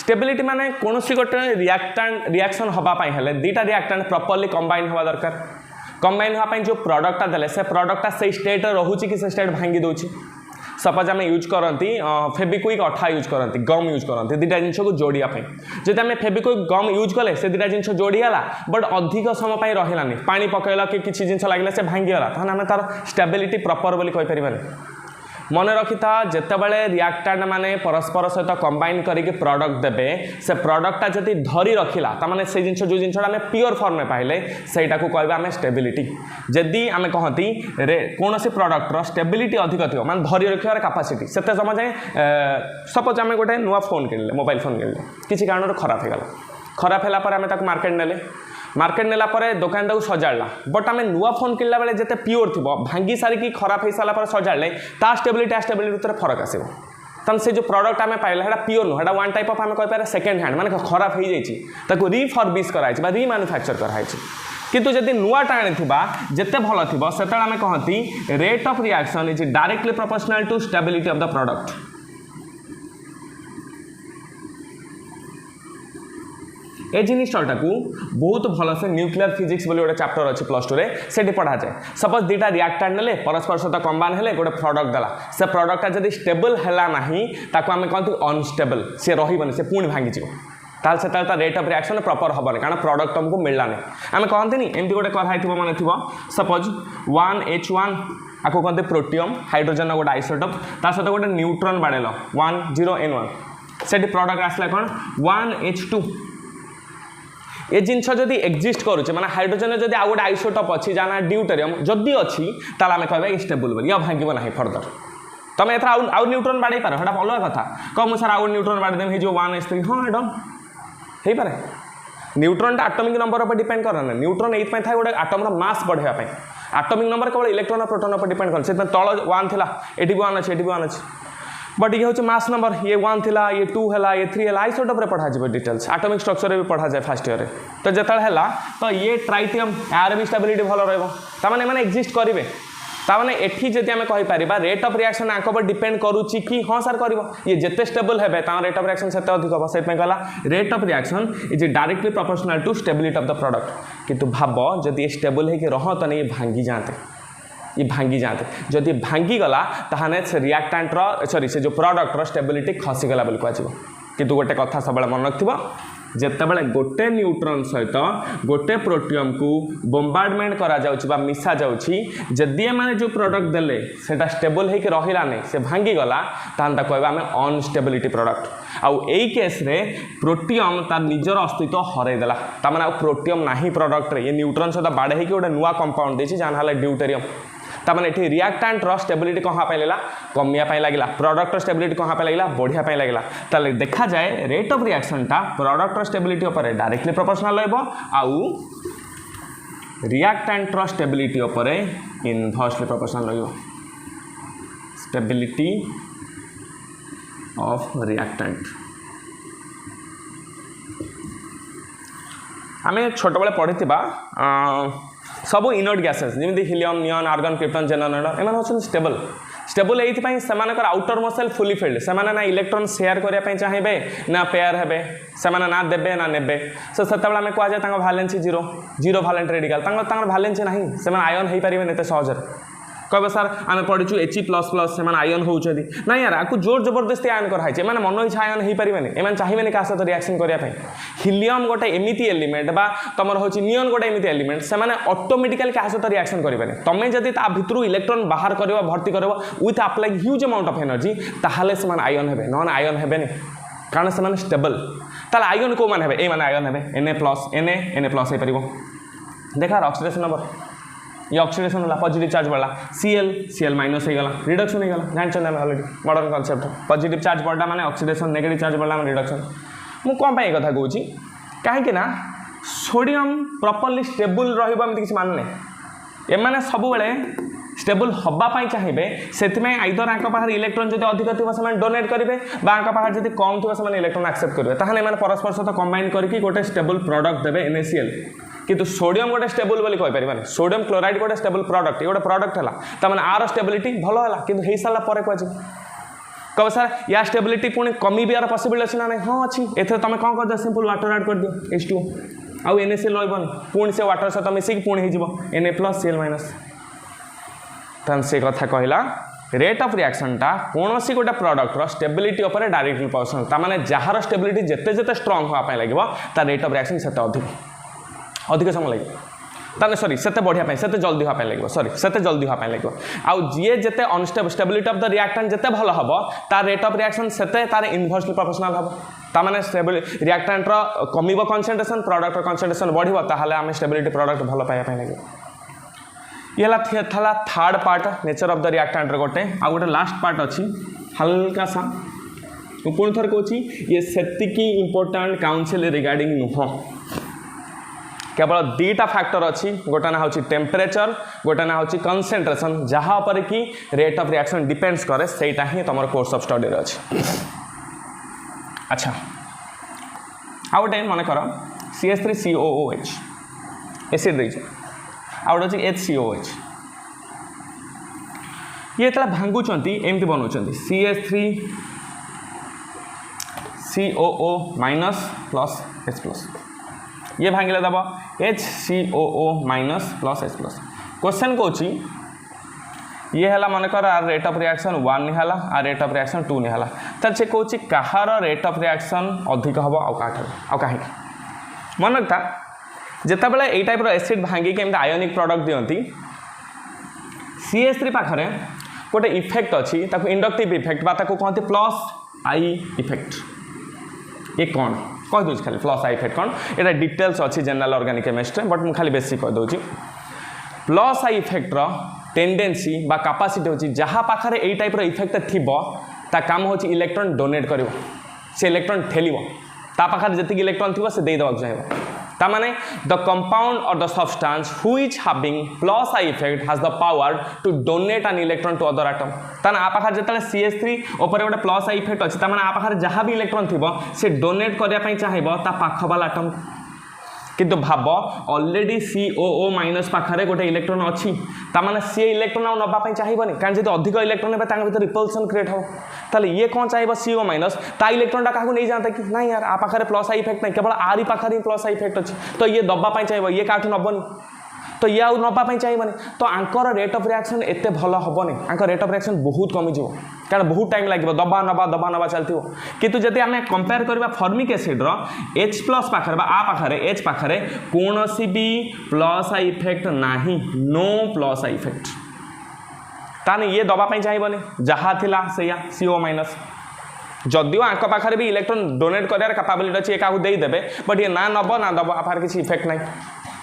स्टेबिलिटी माने कौन गोटे रिएक्शन हवापाई हेले दुईटा रिएक्टेंट प्रॉपर्ली कंबाइन हवा दरकार कंबाइन होगापाई जो प्रोडक्टा देले से प्रोडक्टा से स्टेट रोचे कि से स्टेट भांगी दूची सपोज आम यूज करती फेविक्विक अठा यूज करती गम यूज करती दुटा जिन को जोड़ापी जब आम फेविक्विक गम यूज कले से दुटा जिन जोड़ीगला बट अधिक समय रही पानी पकईला कि किसी जिन लगे से भांगीगला ताहले आम तार स्टेबिलिटी प्रॉपर बोली कहि परिबानी मन रखी था जितेबाला रिएक्टेंट माने परस्पर सहित कंबाइन करके प्रोडक्ट देबे से प्रोडक्टा जदि धरी रखिला तामाने से जिन जो जिन आम प्योर फॉर्म में पाइले सेटा को कहबा आम स्टेबिलिटी जदि आम कहती कौन प्रोडक्टर स्टेबिलिटी अधिक थी माने धरी रखार कैपेसिटी से समय जाए सपोज आम गोटे नुआ फोन किणले मोबाइल फोन किणले किसी कारण खराब होगा खराब है आम मार्केट नेले मार्केट नेला दुकान को सजाड़ा बट आम नुआ फोन किणला बेले जिते प्योर थी भांगी सारिकी खराब हो सारा सजाड़े ता स्टेबिलिटी फरक आसो तम से जो प्रोडक्ट आम पाइला है प्योर नुह है वन टाइप ऑफ आम कह सेकेंड हैंड माने खराब हो जाए रिफर्बिश कराई रिमैन्युफैक्चर कराई किंतु जदि नुआटा आनीथिबा जेते भल थिबो सेतेबेले आम कहती rate of reaction is directly proportional to stability of the product ए जिनटा को बहुत भल से न्यूक्लियर फिजिक्स बोली गोटे चैप्टर अच्छी +2 रे सेठी पढ़ा जाए सपोज दुटा रिएक्टेंट नेले परस्पर सहित कंबाइन हेले गोटे प्रोडक्ट देला से प्रोडक्टा जदि स्टेबल हैला नाही ताको आमे कहती अनस्टेबल से रहिबनी से पुणी भांगी जिवो ताल से ताल रेट ऑफ रिएक्शन प्रॉपर हबनी कारण प्रोडक्ट हमको मिललानी आमे कहंतनी एमती गोटे कर हाइथिबो माने थिबो सपोज 1H1 आको कहते प्रोटियम हाइड्रोजन गोटे आइसोटोप ता सहित गोटे न्यूट्रॉन बाड़ेलो 10N1 सेठी प्रोडक्ट आसला कोन 1H2 ये जिनस जदि एक्जिस्ट करुचे माने हाइड्रोजन जदि आउ गोटे आइसोटोप अच्छी जाना ड्यूटेरियम जदि अच्छी ताल आम कह स्टेबल बोली भांग ना फर्दर तुम एथर आउ न्यूट्रॉन बाड़े पार है अलग कथा कह मुझे सर आउ न्यूट्रॉन बाड़देमी जो 1H3 हाँ डन हो पारे न्यूट्रॉनटा आटमिक नंबर पर डिपेंड करे ना न्यूट्रॉन ये था गोटे आटमर मास बढ़ाई आटमिक नंबर केवल इलेक्ट्रॉन प्रोटॉन पर डिपेंड करे तल 1 था ये 1 अच्छे ये 1 अच्छे बट ये हूँ मास नंबर ये 1 थिला ये 2 है ये 3 है आइसोटोप रे पढ़ा जाए डिटेल्स आटमिक स्ट्रक्चर भी पढ़ा जाए फर्स्ट ईयर तो जिते है तो ये ट्राइटियम यार भी स्टेबिलिटी भल रही एक्जिस्ट करेंगे ताने एठी जदि आम कहीपर रेट ऑफ रिएक्शन आंक पर डिपेंड करुच्ची कि हाँ सार कर ये जिते स्टेबल है रेट ऑफ रिएक्शन से अधिक हम से कहला rate of reaction is directly proportional to stability of the product किंतु भाव जदि स्टेबल होकर रहते ये भांगी जाते ये भांगी जाते जदि भांगी गला ताहाने से रिएक्टेंटर सॉरी से जो प्रोडक्टर स्टेबिलिटी खसीगला बोली कह किंतु गोटे कथा सब मन रखिबो जेतेबेले गोटे न्यूट्रॉन सहित गोटे प्रोटियम को बोम्बार्डमेंट करा जाउछि बा मिसा जाउछि जदि माने जो प्रोडक्ट देले सेटा स्टेबल हेके रहिला नै से भांगी गला तांता कहबा हमें अनस्टेबिलिटी प्रोडक्ट आउ एई केस रे प्रोटियम तार निजर अस्तित्व हरै देला ता माने आउ प्रोटियम नाही प्रोडक्ट रे ये न्यूट्रॉन सहित बाडे हेके गोटे नुवा कंपाउंड देछि जान हला ड्यूटेरियम ताने ये रिएक्टेंट स्टेबिलिटी कहाँ लगे कमिया लगे प्रोडक्ट स्टेबिलिटी कहाँ लगे बढ़िया लगे ताले देखा जाए रेट ऑफ रिएक्शन टा प्रोडक्ट स्टेबिलिटी उपर डायरेक्टली प्रोपोर्शनल रहबो आउ रिएक्टेंट स्टेबिलिटी उपर इनवर्सली प्रोपोर्शनल रहबो स्टेबिलिटी ऑफ रिएक्टेंट आमे छोट बेले पढ़िथिबा सब इनर्ट गैसेस जमी helium neon argon krypton xenon एम स्टेबल स्टेबल ये आउटर मसल फुली फिल्ड से ना इलेक्ट्रॉन शेयर करने चाहिए ना पेयर हे से ना देबे ना नेबे सो से आम कह जाए भालेंसी जीरो जीरो भालेंट रेडिकल भालेंसी ना से आयन हो पारे एत सहज कहे सर आम पढ़ी He++ से आयन होती ना यार आपको जोर जबरदस्ती आयन कराई मैंने मन इच्छा आयन हो पारे एम चाहिए क्या सहित रिएक्शन करने हिलियम गोटे एमती एलिमेंट बा तुम हूँ नियन गोटे एमती एलिमेंट से ऑटोमेटिकली क्या सहित रिएक्शन करेंगे तुम जब भितर इलेक्ट्रॉन बाहर कर भर्ती कर with applying huge amount of energy ताहले से आयन हे न आयन हेबे कारण से स्टेबल ताल आयन कौ मैंने ये आयन हे Na+ हो पार देखा ऑक्सीडेशन नंबर ये ऑक्सीडेशन होला पॉजिटिव चार्ज बढ़ला Cl माइनस हो गला रिडक्शन हो गला जानछन हम already modern concept positive charge बढ़ला माने ऑक्सीडेशन नेगेटिव चार्ज बढ़ला माने रिडक्शन मु कोन पई कथा कहूची काहे कि ना सोडियम प्रॉपर्ली स्टेबल रहइबो एमति किछ मान नै एमाने सब बेले स्टेबल हवा पाई चाहिए से आइदर आंक पाखे इलेक्ट्रॉन जब अधिक थी से डोनेट करेंगे आंक पाखे जब कम थी से इलेक्ट्रॉन एक्सेप्ट करेंगे ताहले परस्पर सहित कंबाइन करके गोटे स्टेबल प्रोडक्ट देवे NaCl किंतु सोडियम गोटे स्टेबल बोली कहि परिबानी सोडियम क्लोराइड गोटे स्टेबल प्रोडक्ट ये गोटे प्रोडक्ट है तार आर स्टेबिलिटी भल है कि हो सारा पर कब सर या स्टेबिलिटी पुणी कमी भी यार पॉसिबल अच्छी ना नहीं हाँ अच्छी एथर तुम कौन कर दियो सिंपल वाटर ऐड कर दियो H2O आउ NaCl रहबन पुणी से वाटर सहित मिसिक पुणी हो Na+Cl- तन से कथा कहला रेट ऑफ रिएक्शन टा कौन सी गोटे प्रोडक्ट रो स्टेबिलिटी ऊपर डायरेक्टली पर्सन ता माने जहार स्टेबिलिटी जेते जेते स्ट्रांग होआ पय लागबो ता रेट ऑफ रिएक्शन सेते अधिक समय लागबो ताने सॉरी सेते बढ़िया पय सेते जल्दी होआ पय लागबो सॉरी सेते जल्दी होआ पय लागबो आउ जे जेते unstable stability of the reactant जेते भलो हबो ता रेट ऑफ रिएक्शन सेते तार इनवर्सली प्रोपोर्शनल हबो ता माने स्टेबल रिएक्टेंट रो कमिबो कंसंट्रेशन प्रोडक्ट रो कंसंट्रेशन बढ़िबो ताहाले आमे स्टेबिलिटी प्रोडक्ट भलो पाया पय लागबो ये था third part nature of the reactant गोटे आ गोटे लास्ट पार्ट अच्छी हल्का सा पुणी थर कहूँ ये सेतिकी इंपोर्टेंट काउंसिल रिगार्डिंग नुह केवल दुईटा फैक्टर अच्छी गोटे ना हूँ टेम्परेचर गोटे ना हूँ कंसंट्रेशन जहाँ पर कि रेट ऑफ रिएक्शन डिपेंड्स करे सेटा ही तुम कोर्स ऑफ स्टडी अच्छी अच्छा आ गोटे मन कर CH3COOH एसिड रही आ गोटे अच्छी HCOH ये भांगुंट एमती बनाऊँ CH3COO- +H+ ये भांगिले दब HCOO- +H+। क्वेश्चन कौन ये है मनकर आर रेट ऑफ रिएक्शन 1 नहीं है आर रेट ऑफ रिएक्शन 2 नहीं है तो से कौन कहार रेट ऑफ रिएक्शन अधिक हम आ कहीं मन रखता जितेबाला यही टाइप एसिड भांगिक एम आयोनिक प्रोडक्ट दिखती CH3 पाखे गोटे इफेक्ट अच्छी इंडक्टिव इफेक्ट बा कहते +I इफेक्ट ये कौन कह दूँ खाली +I इफेक्ट कौन ये डिटेल्स अच्छी जनरल ऑर्गेनिक केमिस्ट्री बट मुझे खाली बेसिक कह दूँ +I इफेक्ट टेंडेंसी बा कैपेसिटी होची जहाँ पाखे यही टाइप इफेक्ट थी ता काम हो इलेक्ट्रॉन डोनेट कर से इलेक्ट्रॉन ठेल ता पाखे जी इलेक्ट्रॉन थी से देदेक चाहिए तामाने the compound or the substance which having +I effect has the power to donate an electron to other atom ताना आ पाखर जतले CH3 ऊपर गोटे +I effect अछि तामाने आ पाखर जहाँ भी इलेक्ट्रॉन थिबो से डोनेट करिया पई चाहिबो ता पाख वाला एटम किंतु भाव ऑलरेडी COO- पाखरे गोटे इलेक्ट्रॉन अच्छी तामाने सी इलेक्ट्रॉन आ नबा पई चाहिबनी कारण जदि अधिक इलेक्ट्रॉन हेबे तांग भीतर रिपल्सन क्रिएट हो ताले ये कौन चाहिए CO- ता इलेक्ट्रॉन टा काहू नहीं जानता कि नहीं यार आ पाखरे +I इफेक्ट नहीं केवल आरी पाखरे +I इफेक्ट अच्छी तो ये दबा पई चाहिए ये काठू नबनी तो ये आउ नबा पई चाहिए तो आंकर रेट ऑफ रिएक्शन एते भलो हबनी आंकर रेट ऑफ रिएक्शन बहुत कमी जो कारण बहुत टाइम लगे दबा नबा चलती किंतु जदि आम कंपेयर करबा फॉर्मिक एसिड रो H+ पाखरे बा आ पाखरे H पाखरे कोनोसी भी +I इफेक्ट नाही नो +I इफेक्ट ताने ये दबा पई चाहिए जहाँ थिला सेया CO- जदिव आंक पाखे भी इलेक्ट्रॉन डोनेट करार कैपेबिलिटी अच्छी क्या देदेवे बट ये ना नब ना दब आफार किसी इफेक्ट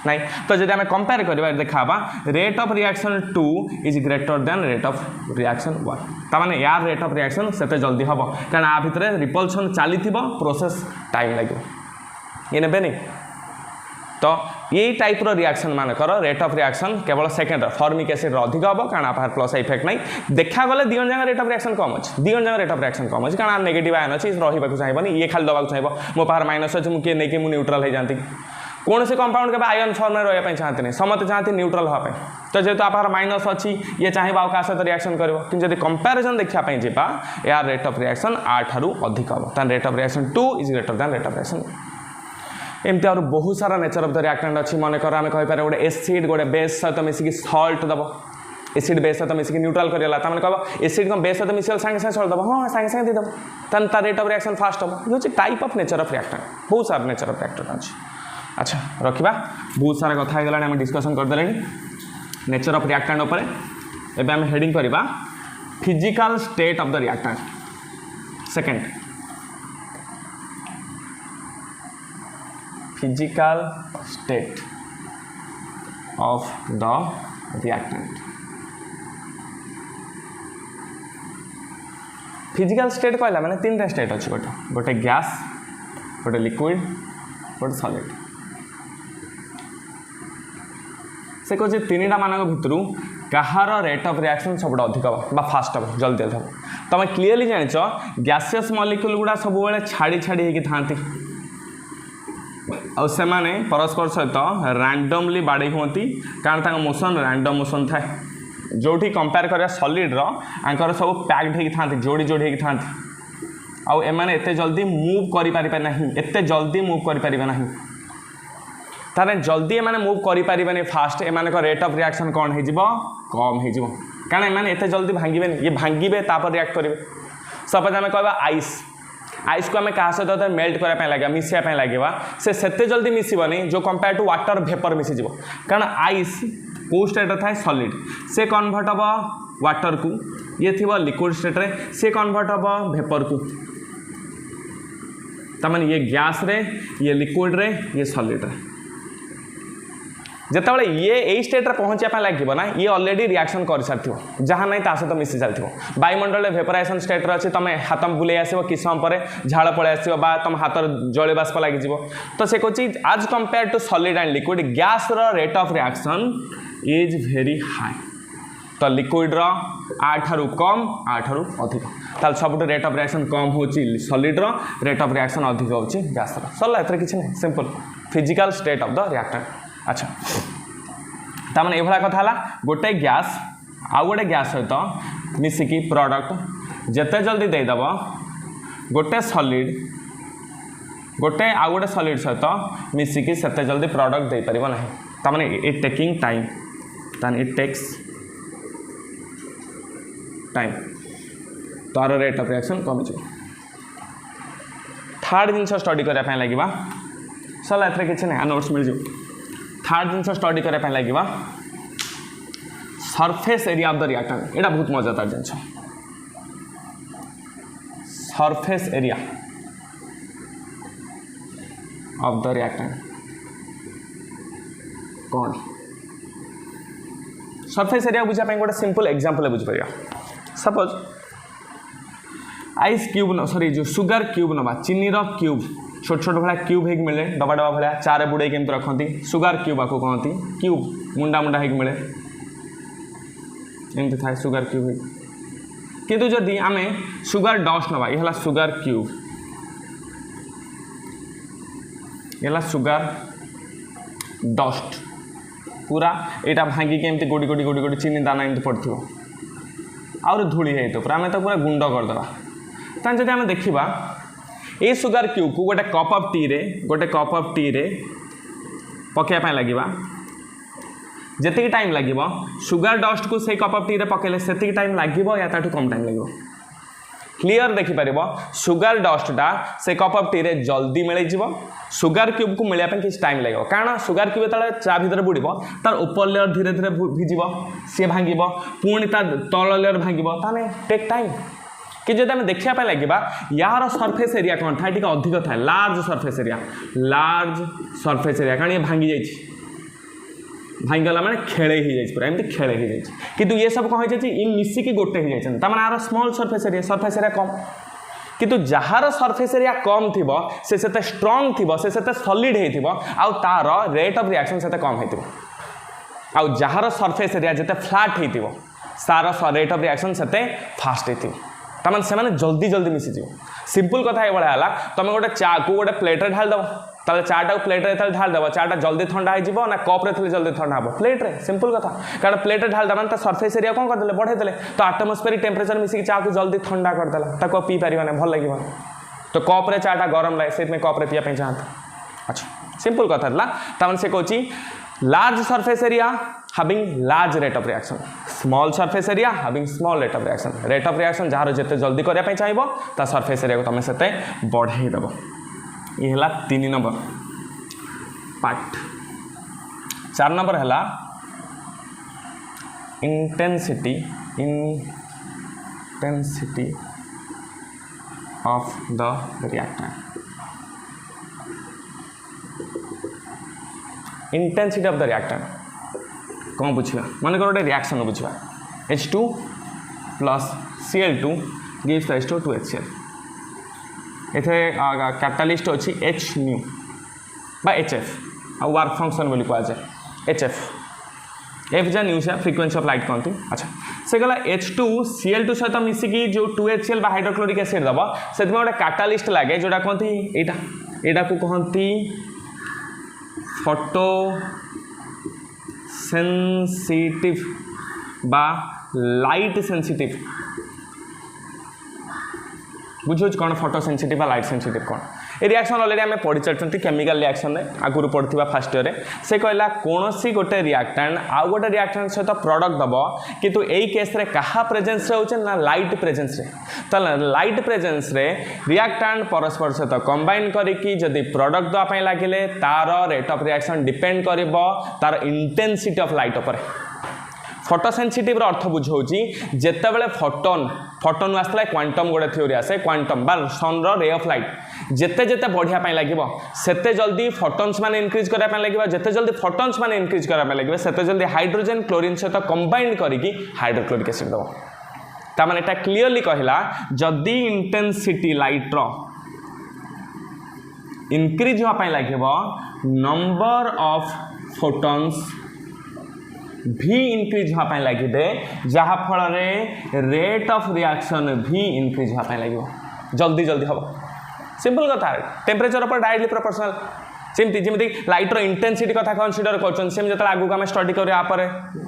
नहीं तो जब आम कंपेयर करवा देखा rate of reaction 2 is greater than rate of reaction 1 ताने यार रेट ऑफ रिएक्शन से जल्दी हम कारण आ भितर रिपल्सन चली प्रोसेस टाइम लगे ये ने नहीं तो यही टाइप रिएक्शन मानकर रेट ऑफ रिएक्शन केवल सेकेंड फॉर्मिक एसिड अधिक हम कारण आप +I इफेक्ट नहीं देखा गले दी जन रेट ऑफ रिएक्शन कम अच्छे दी जन रेट ऑफ रिएक्शन कम अच्छे कारण नेगेटिव आयन अच्छी रहा चाहिए ये खाली दबाक चाहिए मो पार माइनस अच्छे मुझे नहीं मुझे न्यूट्रल हो जाती कौन से कंपाउंड के आयन फॉर्म में रहा चाहते नहीं समस्त चाहते न्यूट्रल हाँपाई तो जेहतु आप माइनस अच्छी ये चाहिए आ सहित रिएक्शन कर कि कंपेरिजन देखापी जावा यार रेट ऑफ रिएक्शन आ ठारू अधिक हम rate of reaction 2 is greater than rate of reaction एमती और बहुत सारा नेचर ऑफ द रिएक्टेंट अच्छी मनकर आम कहीपर गोटे एसिड गोटे बेस सहित मिसिकी सल्ट दब एसिड बेस सहित मिसिकी न्यूट्रल करला कह एसिड कौन बेस सहित मिसल सागे सागे सल्ट दब हाँ सागे सागे देदेव तार रेट ऑफ रिएक्शन फास्ट हम ये हूँ type of nature of reactant बहुत सारा नेचर ऑफ रिएक्टेंट अच्छी अच्छा रखा बहुत सारा कथा होगा आम डिस्कसन करदे नेचर ऑफ रिएक्टेंट उपर एबे आम हेडिंग करवा physical state of the reactant second physical state of the reactant physical state कहला माने 3टा स्टेट अच्छे गोटे गैस गोटे लिक्विड गोटे सॉलिड से कहे 3टा मान भितर कहार रेट ऑफ रिएक्शन सब अधिक हम फास्ट हम जल्दी हम तुम क्लीयरली जानिच गैसियस मॉलिक्यूल गुड़ा सब छाड़ी छाड़ी था से परस्पर सहित रैंडमली बाड़े हुंती कारण मोशन रैंडम मोशन थाए जोठी कंपेयर करा सॉलिड रो आंकर सब पैक्ड हेकी थांती जोड़ी जोड़ी हेकी थांती आउ एमाने एते जल्दी मूव करि पारिबे नाही एते जल्दी मूव करि पारिबे नाही तारे जल्दी एमाने मूव करि पारिबे नहीं फास्ट एमाने को रेट ऑफ रिएक्शन कोन हे जिवो कम हे जिवो कारण एमाने एते जल्दी भांगिबे ये भांगिबे तापर रिएक्ट करिवे सपोज हमें कहबा आइस आइस को आम क्या सहित मेल्ट करने लगे मिसाइल लगे से सेते जल्दी मिसबनी जो कंपेयर टू वाटर भेपर मिसीज कारण आइस कौ स्टेट थाए सॉलिड से कन्वर्ट हम वाटर को ये थी लिक्विड स्टेट रे से कन्वर्ट हम भेपर को तमाने ये गैस रे ये लिक्विड रे ये सॉलिड रे जिते ये यही स्टेट पहुँचा लगे ना ये ऑलरेडी रिएक्शन कर सारी जहाँ ना ता सहित मिसी चलती वायुमंडल भेपराइजेशन स्टेट अच्छी तुम हाथ बुले आसो कि समय पर झाड़ पलि आसो तुम हाथ जल बाष्प लगे तो से कहे आज compare to solid and liquid gas rate of reaction is very high तो लिक्विड ठारू कम ठारू अधिक ताल सब रेट ऑफ रिएक्शन कम हो सॉलिड रेट ऑफ रिएक्शन अधिक हो गैस सरला एत किसी नहीं simple physical state of the reactant अच्छा ताମାନେ एभला कथा हला गोटे गैस आउ गोटे गैस सहित मिसिकी प्रोडक्ट जेते जल्दी दे दब गोटे सॉलिड गोटे आउ गोटे सॉलिड सहित मिसिकी सेते जल्दी प्रोडक्ट दे परिबो नाही ताମାନେ इट टेकिंग टाइम तान इट टेक्स टाइम तार रेट ऑफ रिएक्शन कम छ थर्ड जिंस स्टडी करया पय लागिबा सला एथरे किछ नै नोट्स मिल जो थर्ड जिन स्टडी करने लगे surface area of the reactant एटा बहुत मजादार जिन surface area of the reactant कौन सरफेस एरिया बुझापी गोटे सिंपल एग्जांपल बुझीपर सपोज आइस क्यूब सॉरी जो सुगर क्यूब नवा चीनी रो क्यूब छोट छोट भाया क्यूब हो मिले डबा डबा भाया चारे बुड़े केमती रखती सुगर क्यूब आपको कहती क्यूब मुंडा मुंडा हो मिले एमती थाए सुगर क्यूब किंतु जदि आम सुगर डस्ट नवा ये सुगर क्यूब ये सुगर डस्ट पूरा यहाँ भांगिक एमती गोड़ी गोड़ी गोड़ी गोड़ी चीनी दाना एमती पड़ो आउ धूली है तो आम तो पूरा गुंड करदे तान जब आम देखा ये सुगर क्यूब को गोटे कप ऑफ टी रे पकड़ा लगे जी टाइम लगे सुगर डस्ट को से कप ऑफ टी रे पकेले से टाइम लगे या ताठू कम टाइम लगे क्लीयर देखिपर सुगर डस्टा से कप ऑफ टी रे जल्दी मिल सुगर क्यूब को मिलने किसी टाइम लगे कारण सुगर क्यूब जो चा भर बुड़ तार ऊपर लेयर धीरे धीरे भिज सी भांग पुणी तार तल लेयर भांग टेक टाइम कि जब आम देखा लगे यार सरफेस एरिया कौन था टी अधिक था लार्ज सरफेस एरिया कारण ये भांगी जाइए भांगीगला मैंने खेले ही जाइए पूरा एमती खेले ही जाइए किंतु ये सब कौन हो मिसिकी गोटे ही जाइए तार आर स्मॉल सरफेस एरिया कम किंतु जार सरफेस एरिया कम थी से स्ट्रंग थी से सॉलिड हो तार रेट ऑफ रिएक्शन से कम हो आउ जार सरफेस एरिया जिते फ्लैट हो तार रेट ऑफ रिएक्शन से फास्ट हो तमाने से माने जल्दी जल्दी मिसीज सिंपल कथा ये है तुम गोटे चा को गोटे प्लेट्रे ढाल दब ताले चाटा को प्लेट्रे ढाल दब चाटा जल्दी ठंडा हो ना कप्रे थे जल्दी ठंडा हो प्लेट्रे सिंपल कथा कारण प्लेट्रे ढाल दबा सरफेस एरिया कौन करदे बढ़ेदे तो आटमोस्फेरिक टेम्परेचर मिसिक चा को जल्दी ठंडा करदेला पी पार भल लगे तो कप्रे चाटा गरम लगे से कप्रे पीवा चाहता अच्छा सिंपल कथा था से Cauchy large surface area having large rate of reaction small surface area having small rate of reaction जहाँ जिते जल्दी करने चाहिए ता सरफेस एरिया को तुम से बढ़ाई दब ये है 3 नंबर पार्ट 4 नंबर है intensity of the reactant intensity of the reactant कौन बुझा मन कर गोटे रिएक्शन बुझा H2 plus Cl2 gives rise to 2HCl इथे कैटालिस्ट अच्छी H न्यू बा HF आ वर्क फंक्शन बोली कहा जाए HF F जा न्यू से फ्रीक्वेंसी ऑफ लाइट कहती अच्छा से गला H2 Cl2 सहित मिसिकी जो 2HCl बा हाइड्रोक्लोरिक एसिड दब से गोटे कैटालिस्ट लगे जोटा कहती यहाँ को कहती फोटो सेंसिटिव बा लाइट सेंसिटिव बुझे कौन फोटो सेंसिटिव लाइट सेंसिटिव कौन ये रिएक्शन ऑलरेडी आम पढ़ी चलते केमिकल रिएक्शन आगुरी पढ़ा फास्ट ईयर से कहला कौन सी गोटे रिएक्टेंट आउ गोटे रिएक्टेंट सहित प्रोडक्ट दब किंतु यही केस रे कहा प्रेजेंस रे ना लाइट प्रेजेंस रे तो लाइट प्रेजेंस रे रिएक्टेंट परस्पर सहित कंबाइन करिकी जदि प्रोडक्ट दवाई लगे तार रेट ऑफ रिएक्शन डिपेंड करिबो तार इंटेंसिटी ऑफ लाइट उपर फोटो सेंसिटिव अर्थ बुझाऊँगी जितेबाला फोटोन आसला क्वांटम गोटे थ्योरी आसे क्वांटम बा सन रे ऑफ लाइट जिते जिते बढ़िया लगे सेते जल्दी फोटोन्स मान इनक्रीज करने लगे जिते जल्दी फोटोन्स मान इनक्रीज करने लगे सेते जल्दी हाइड्रोजन क्लोरीन सहित कंबाइन करिकी हाइड्रोक्लोरिक एसिड दब तामाने एटा क्लीयरली कहला जदि इंटेंसिटी लाइट रो इनक्रीज होगा लगे नंबर ऑफ फोटोन्स भी इनक्रीज होगा लगे जहाँफल रेट ऑफ रिएक्शन भी इनक्रीज होगा लगे जल्दी जल्दी हम सिंपल कथा टेम्परेचर पर डायरेक्टली प्रोपोर्शनल सेमती जमी लाइटर इंटेंसिटी कथा कनसीडर कर आगू आम स्टडी कर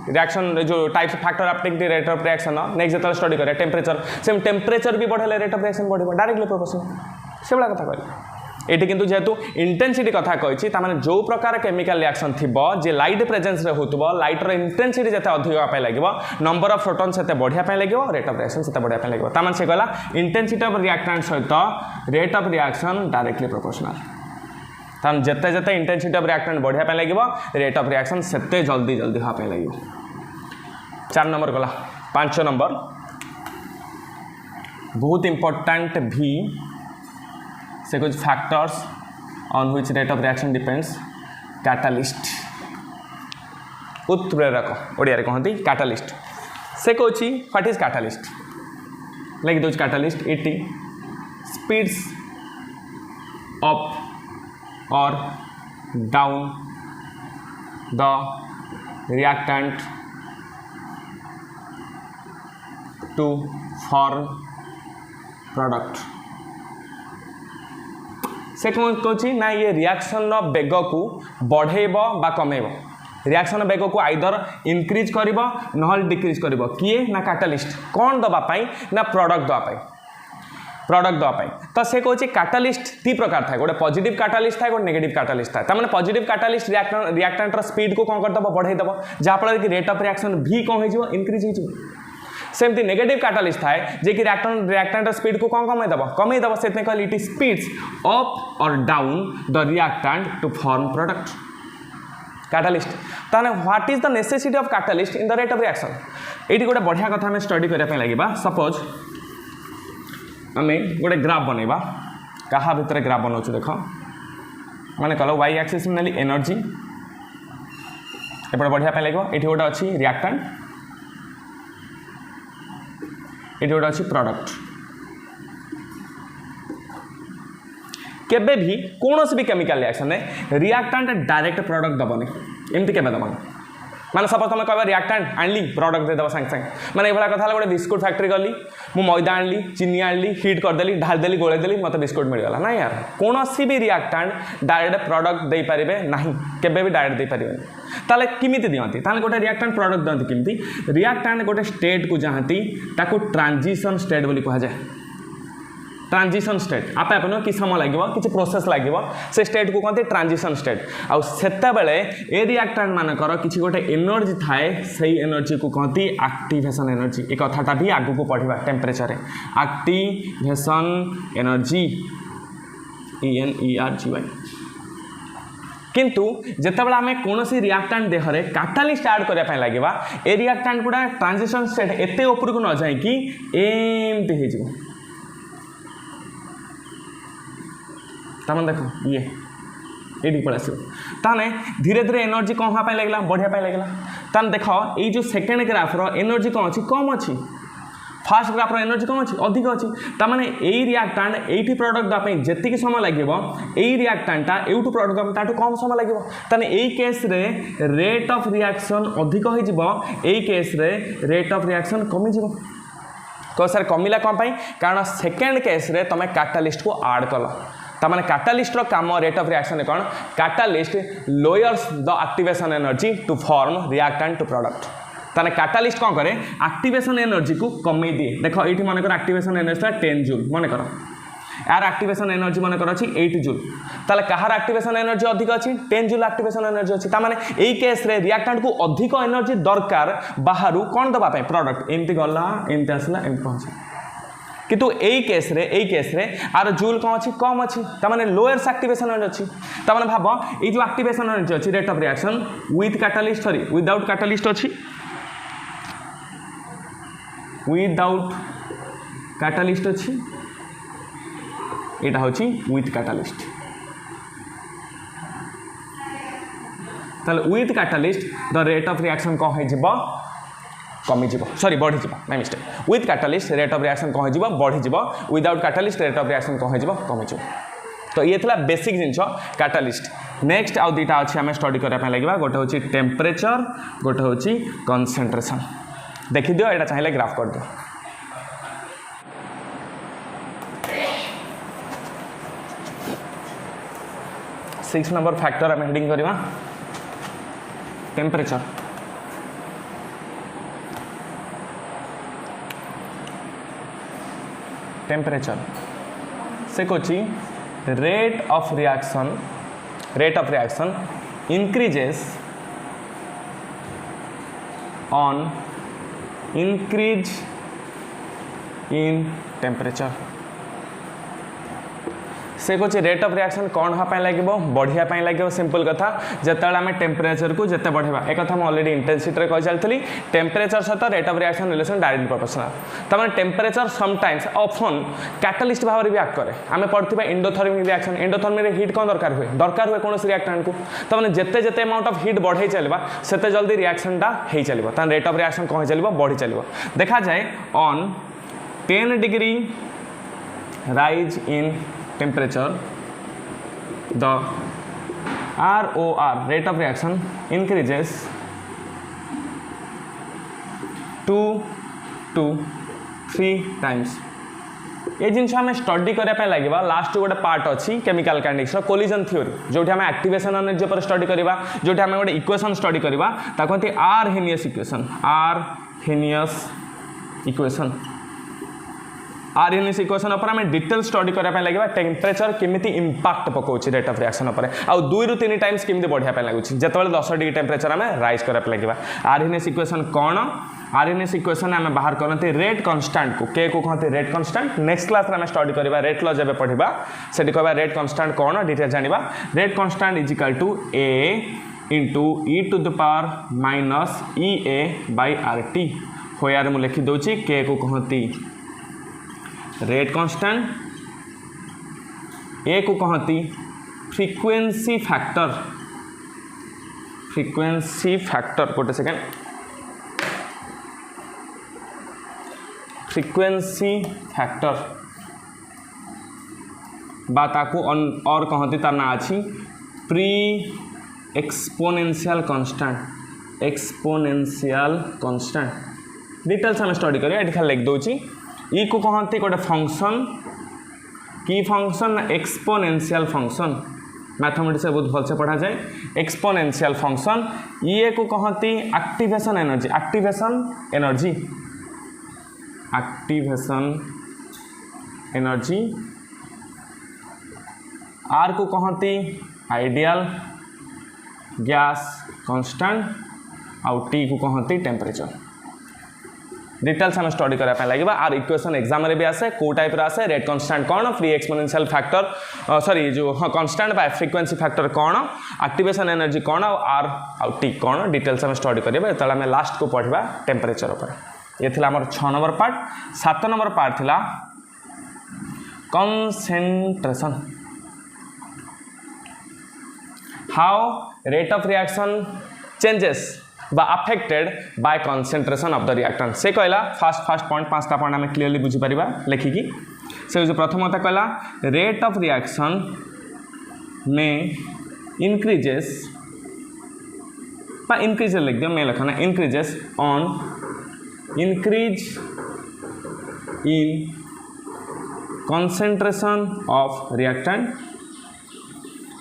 रिएक्शन जो types factor after rate of reaction next जो स्टडी करें टेम्परेचर सेम टेम्परेचर भी बढ़े रेट ऑफ रिएक्शन बढ़ डायरेक्टली प्रोपोर्शनल से भाया कथा कह ये किंतु जेहेतु इंटेंसिटी कथा कही जो प्रकार केमिकल रिएक्शन थी जे लाइट प्रेजेंस रे होतबो लाइटर इंटेंसिटी जिते अधिक होगा लगे नंबर ऑफ फोटोन से बढ़िया लगे रेट ऑफ रिएक्शन से बढ़िया लगे तामान से कहला इंटेंसिटी ऑफ रिएक्टेंट सहित rate of reaction directly proportional तान जिते जिते इंटेंसिटी ऑफ रिएक्टेंट बढ़िया लगे रेट ऑफ रिएक्शन सेते जल्दी जल्दी होगा लगे 4 नंबर गला 5 नंबर बहुत इंपोर्टेंट भी से कुछ factors on which rate of reaction depends catalyst उत्प्रेरक ओडिया रे कहती कैटालिस्ट से कहूँ what is catalyst like those catalyst it speeds up और down the reactant to form product से कौन ना ये रिएक्शन बेग को बढ़ेब बा कमेब रिएक्शन बेग को आइदर इनक्रीज कर ना डिक्रीज कर किए ना कैटालिस्ट कौन दवापाई ना प्रोडक्ट दवापाई तो से कौन कैटालिस्ट 3 प्रकार था गोटे पॉजिटिव कैटालिस्ट था गोटे नेगेटिव कैटालिस्ट था मैंने पॉजिटिव कैटालिस्ट रिएक्टेंट स्पीड को कौन करदब बढ़ेदब जहाँफल कि रेट ऑफ रिएक्शन भी कौन हो इनक्रीज हो सेमती नेगेटिव कैटालिस्ट थाए जे कि रिएक्टेंट स्पीड को कौन कमेदब से कहली इट स्पीड्स अप और down the reactant to form product catalyst ताने what is the necessity of catalyst in the rate of reaction ये गोटे बढ़िया कथा आम स्टडी करने लगे सपोज आम गोटे ग्राफ बनवा क्या भितर ग्राफ बनाऊँ देख मैंने कल वाई एक्सिस नेली एनर्जी एपटे बढ़िया लगे ये गोटे अच्छी रिएक्टेंट ये गोटे अच्छी प्रोडक्ट केबे भी कौन भी chemical reaction reactant direct product दबनी एमती केबे दबनी माने सपोज तुम कह रिएक्टेंट आनली प्रोडक्ट देदेव सांगे सांगे माने ये कथा गोटे बिस्कुट फैक्ट्री गली मु मैदा आनली चीनी आनली हीट करदेली ढालदेली गोलेदेली मत बिस्कुट मिलगला ना यार कौन भी रिएक्टेंट डायरेक्ट प्रोडक्ट दे पारे ना केबे भी डायरेक्ट दे पारे ताले किमिति दियंती ताले गोटे रिएक्टेंट प्रोडक्ट दियंती किमिति रिएक्टेंट गोटे स्टेट को जाती ताको ट्रांजिशन स्टेट बोली कहा जाए ट्रांजिशन स्टेट आपे आप कि समय लगे कि प्रोसेस लगे से स्टेट को कहते ट्रांजिशन स्टेट आउ सेतेबेले ए रिएक्टेंट मानकर किसी गोटे एनर्जी थाए सही एनर्जी को कहती एक्टिवेशन एनर्जी एक कथाटा भी आगु को पढ़ा टेम्परेचर एक्टिवेशन एनर्जी ENERGY किंतु जितेबाला आम कौन रिएक्टेंट देहरे कैटालिस्ट ऐड करने लगे ए रिएक्टेंट गुड़ा ट्रांजिशन स्टेट एते ऊपर को न जाए कि एमती हो देख ये पड़ा ताने धीरे धीरे एनर्जी कौन हाँ लगला बढ़िया लगला ताने देख ये जो सेकेंड ग्राफ्र एनर्जी कौन अच्छी कम अच्छी फास्ट ग्राफ्र एनर्जी कौन अच्छी अधिक अच्छी ताने यही रिएक्टेंट ये प्रोडक्ट देवाई जी समय लगे यही रिएक्टेंटा यूटू प्रोडक्ट ताठू कम समय लगे ताने यही केस रे रेट ऑफ रिएक्शन अधिक हो केस रे रेट ऑफ रिएक्शन कमिज कह सर कमिला कौन कारण सेकेंड केस रे तुम कैटालिस्ट को ऐड कल तामाने कैटालिस्ट रो काम रेट ऑफ रिएक्शन कौन catalyst lowers the activation energy to form reactant to product ताने कैटालिस्ट कौन करे एक्टिवेशन एनर्जी को कमे दिए देख ये मनकर एक्टिवेशन एनर्जी था 10 जूल मनकर यार एक्टिवेशन एनर्जी मनकर अच्छी 8 जूल ताले कहार एक्टिवेशन एनर्जी अधिक अच्छी 10 जूल एक्टिवेशन एनर्जी अच्छी तामाने एई केस रे रिएक्टेंट को अधिक एनर्जी दरकार बाहरु कोन दबा पे प्रोडक्ट एमती गला एमती आसला एमती पहुंचे किंतु एई केस रे आर जूल कौन अच्छी कम अच्छी तामाने लोअर्स एक्टिवेशन एनर्जी अच्छी तामाने भाबो ए जो एक्टिवेशन एनर्जी अच्छी rate of reaction with catalyst sorry without catalyst अच्छी विदाउट कैटालिस्ट अच्छी यहाँ हूँ with catalyst with catalyst the rate of reaction कौन हो कमी सॉरी बढ़ी my mistake with catalyst rate of reaction कौन हो बढ़ी without catalyst rate of reaction कौन हो कमी तो ये था बेसिक जिनस कैटालिस्ट नेक्स्ट आउ दुईटा अच्छी आम स्टडी करने लगे गोटे हूँ टेम्परेचर गोटे हूँ कंसंट्रेशन देखी दियो यहाँ चाहिए ग्राफ कर दियो 6 नंबर फैक्टर आम हेडिंग करवा टेम्परेचर से Kochi rate of reaction increases on increase in temperature से कुछ रेट ऑफ रिएक्शन कौन हाँ लगे बढ़िया लगे सिंपल कथा जिते आम टेम्परेचर को जिते बढ़ेगा एक कथा ऑलरेडी इंटेंसिटी कही चलती टेम्परेचर सहित rate of reaction relation direct proportional तमाम टेम्परेचर समटाइम्स ऑफन कैटालिस्ट भाव में भी एक्ट करे आम पढ़ा एंडोथर्मिक रिएक्शन एंडोथर्मिक हीट कौन दरकार हुए कौन रिएक्टेंट को तमाम जिते जिते अमाउंट ऑफ हीट बढ़े चलवा सेते जल्दी रिएक्शन हो चलो तान रेट ऑफ रिएक्शन कौन चलो बढ़ी चलो देखा जाए on 10 degree rise in temperature the ROR rate of reaction increases 2 to 3 times ये जिन आम स्टडी करने लगे लास्ट गोटे पार्ट अच्छी केमिकल काइनेटिक्स कोलिजन थ्योरी जो आम एक्टिवेशन एनर्जी पर स्टडी करवा जो आम गोटे इक्वेशन स्टडी करवा कहते आरहेनियस इक्वेशन आरहेनियस इक्वेशन पर आम डिटेल स्टडी करने लगे टेम्परेचर केमिति इंपैक्ट पकाउछि रेट ऑफ रिएक्शन पर आउ 2 ରୁ 3 टाइम्स केमिति बढ़िया पे लगुछि जेतेबेले 10 डिग्री टेम्परेचर आम राइज करने लगे आरहेनियस इक्वेशन कौन आरहेनियस इक्वेशन आम बाहर करते रेट कांस्टेंट को के को कहते रेट कांस्टेंट नेक्स्ट क्लास आम स्टडी करवा रेट लॉ जब पढ़ा से कहवा रेट कांस्टेंट कौन डिटेल जानिबा rate constant is equal to A into e to the power minus E A bye R T हो यार मुझे लिखी दूसरी के को कहती रेट कांस्टेंट ए को कहती फ्रीक्वेंसी फैक्टर गोटे सेकेंड फ्रीक्वेंसी फैक्टर बाताको और कहती तार ना अच्छी प्री एक्सपोनेंशियल कांस्टेंट डिटेल्स आम स्टडी करिया एठी खाली लिख दोची ई को कहते गोटे फंक्शन की फंक्शन एक्सपोनेंशियल फंक्शन मैथमेटिक्स बहुत भलसे पढ़ा जाए एक्सपोनेंशियल फंक्शन ये को कहती एक्टिवेशन एनर्जी आर को कहती आइडियल गैस कांस्टेंट आउ टी को कहती टेम्परेचर डिटेल्स आम स्टडी करने लगे आर इक्वेशन एग्जाम रे भी आसे को टाइप आसे रेट कांस्टेंट कौन फ्री एक्सपोनेंशियल फैक्टर सॉरी जो हाँ कांस्टेंट बाय फ्रीक्वेंसी फैक्टर कौन एक्टिवेशन एनर्जी कौन आर आउ टी कौन डिटेल्स आम स्टडी करेंगे जो आम लास्ट को पढ़ा टेम्परेचर पर ये थिला हमर 6 नंबर पार्ट 7 नंबर पार्ट थिला concentration how rate of reaction changes बा affected by concentration of the reactant से कहला फास्ट पॉइंट 5टा पॉइंट आम क्लीयरली बुझी पारिबा लेखिकी से जो प्रथम कथा कहला रेट ऑफ रिएक्शन में इंक्रीजेस लिख दियो मैं लिखना increases on increase in concentration of reactant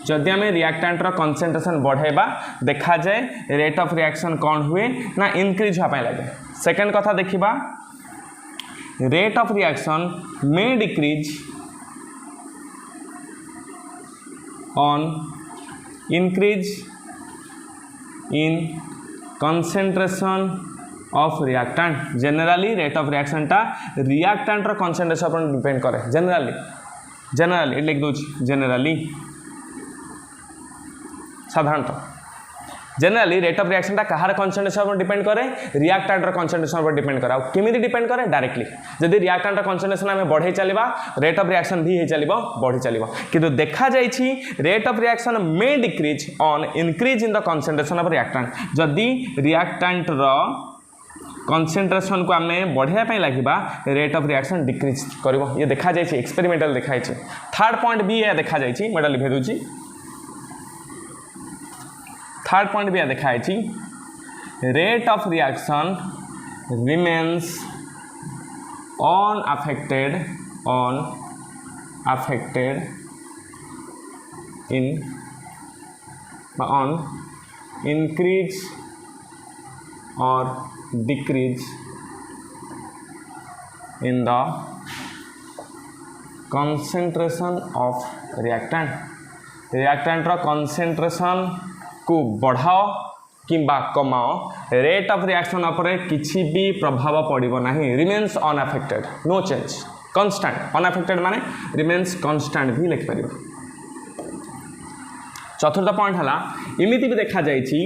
जदि आम रिएक्टेंट कंसंट्रेशन बढ़ेबा देखा जाए रेट ऑफ रिएक्शन कौन हुए ना इंक्रीज होगा लगे। सेकेंड कथा देखिबा rate of reaction may decrease on increase in concentration of reactant. Generally rate of reaction टा रिएक्टेंट रो कंसंट्रेशन पर डिपेंड करे। जनरली लिख दूँ जनरली साधारणतः जनरली रेट ऑफ रिएक्शन टा कहार कंसंट्रेशन पर डिपेंड करे रिएक्टेंट रो कंसंट्रेशन पर डिपेंड करे। केमिति डिपेंड करे डायरेक्टली जदि रिएक्टेंट रो कंसंट्रेशन आमे बढ़े चलिबा रेट ऑफ रिएक्शन भी हे चलिबो बढ़ी चलिबो। किंतु देखा जाइछि rate of reaction may decrease on increase in the concentration of reactant. जदि रिएक्टेंट रो कंसंट्रेशन को आमे बढ़िया लगे रेट ऑफ रिएक्शन डिक्रीज करिवो। ये देखा जाइछि एक्सपेरिमेंटल देखाई। थर्ड पॉइंट भी ये देखा जाइछि मैं लिखि दूची। थर्ड पॉइंट भी देखाई rate of reaction remains unaffected in on increase और decrease in the concentration of reactant रो कंसंट्रेशन को बढ़ाओ किंबा कमाओ रेट ऑफ रिएक्शन उपरे किसी भी प्रभाव पड़ो ना। Remains unaffected no change constant. Unaffected माने रिमेन्स कांस्टेंट भी लिख पार। चतुर्थ पॉइंट है इमिति भी देखा जाइछि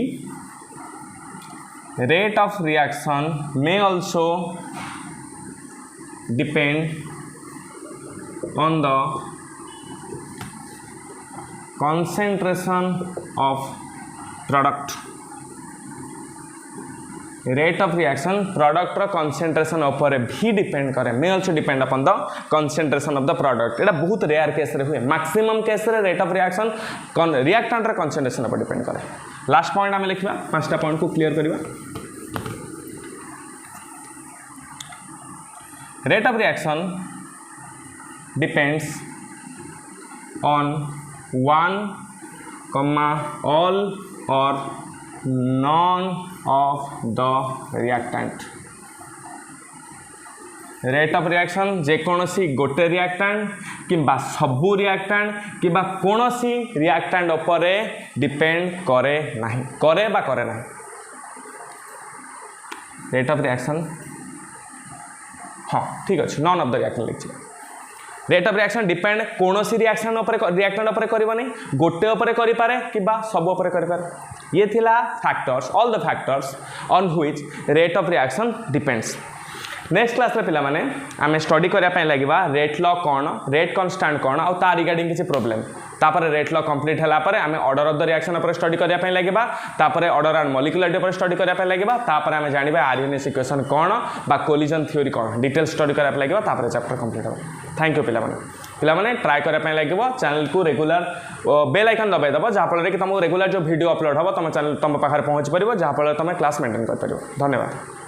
rate of reaction may also depend on the concentration of product। Rate of reaction product रो कंसंट्रेशन ऊपर भी डिपेंड करे। May also depend upon the concentration of the product. एटा बहुत रेयर केस रे हुए। मैक्सिमम केस रे रेट ऑफ रिएक्शन रिएक्टेंट रो कंसंट्रेशन ऊपर डिपेंड करे। लास्ट पॉइंट आमे लिखिबा पांचटा पॉइंट को क्लियर करिबा। Rate of reaction depends on one, all or none of the reactant। Rate of reaction जेकोसी गोटे रिएक्टेंट किंबा सबू रिएक्टेंट किंबा कोनोसी रिएक्टेंट ऊपर डिपेंड करे नहीं करे बा करे नहीं। रेट ऑफ रिएक्शन हाँ ठीक अच्छे नॉन ऑफ द रिएक्टेंट लिखिए। रेट ऑफ रिएक्शन डिपेंड कोनोसी रिएक्शन रिएक्टेंट ऊपर करबनी गोटे ऊपर करि पारे किबा सब ऊपर करि पारे। ये थिला factors all the factors on which rate of reaction depends. Next class में पिला माने आमे स्टडी करिया पय लागिबा रेट लॉ कोन रेट कांस्टेंट कोन आ ता रिगार्डिंग किछि प्रॉब्लम। तापर रेट लॉ कंप्लीट हला पर आमे ऑर्डर ऑफ द रिएक्शन ऊपर स्टडी करिया पय लागिबा। तापर ऑर्डर एंड मॉलिक्यूलरिटी ऊपर स्टडी करिया पय लागिबा। तापर आमे जानिबा आरएनएस इक्वेशन कोन बा कोलिजन थ्योरी कोन डिटेल स्टडी करिया पय लागिबा। तापर चैप्टर कंप्लीट हो। थैंक यू पिला माने ट्राई करिया पय लागिबो। चैनल को रेगुलर बेल आइकन दबाई दबो जहाँ फल कि तुमको रेगुलर जो वीडियो अपलोड हो तुम चैनल तुम पाखे पहुँच पार जहाँ फल तुम क्लास मेंटेन कर पार। धन्यवाद।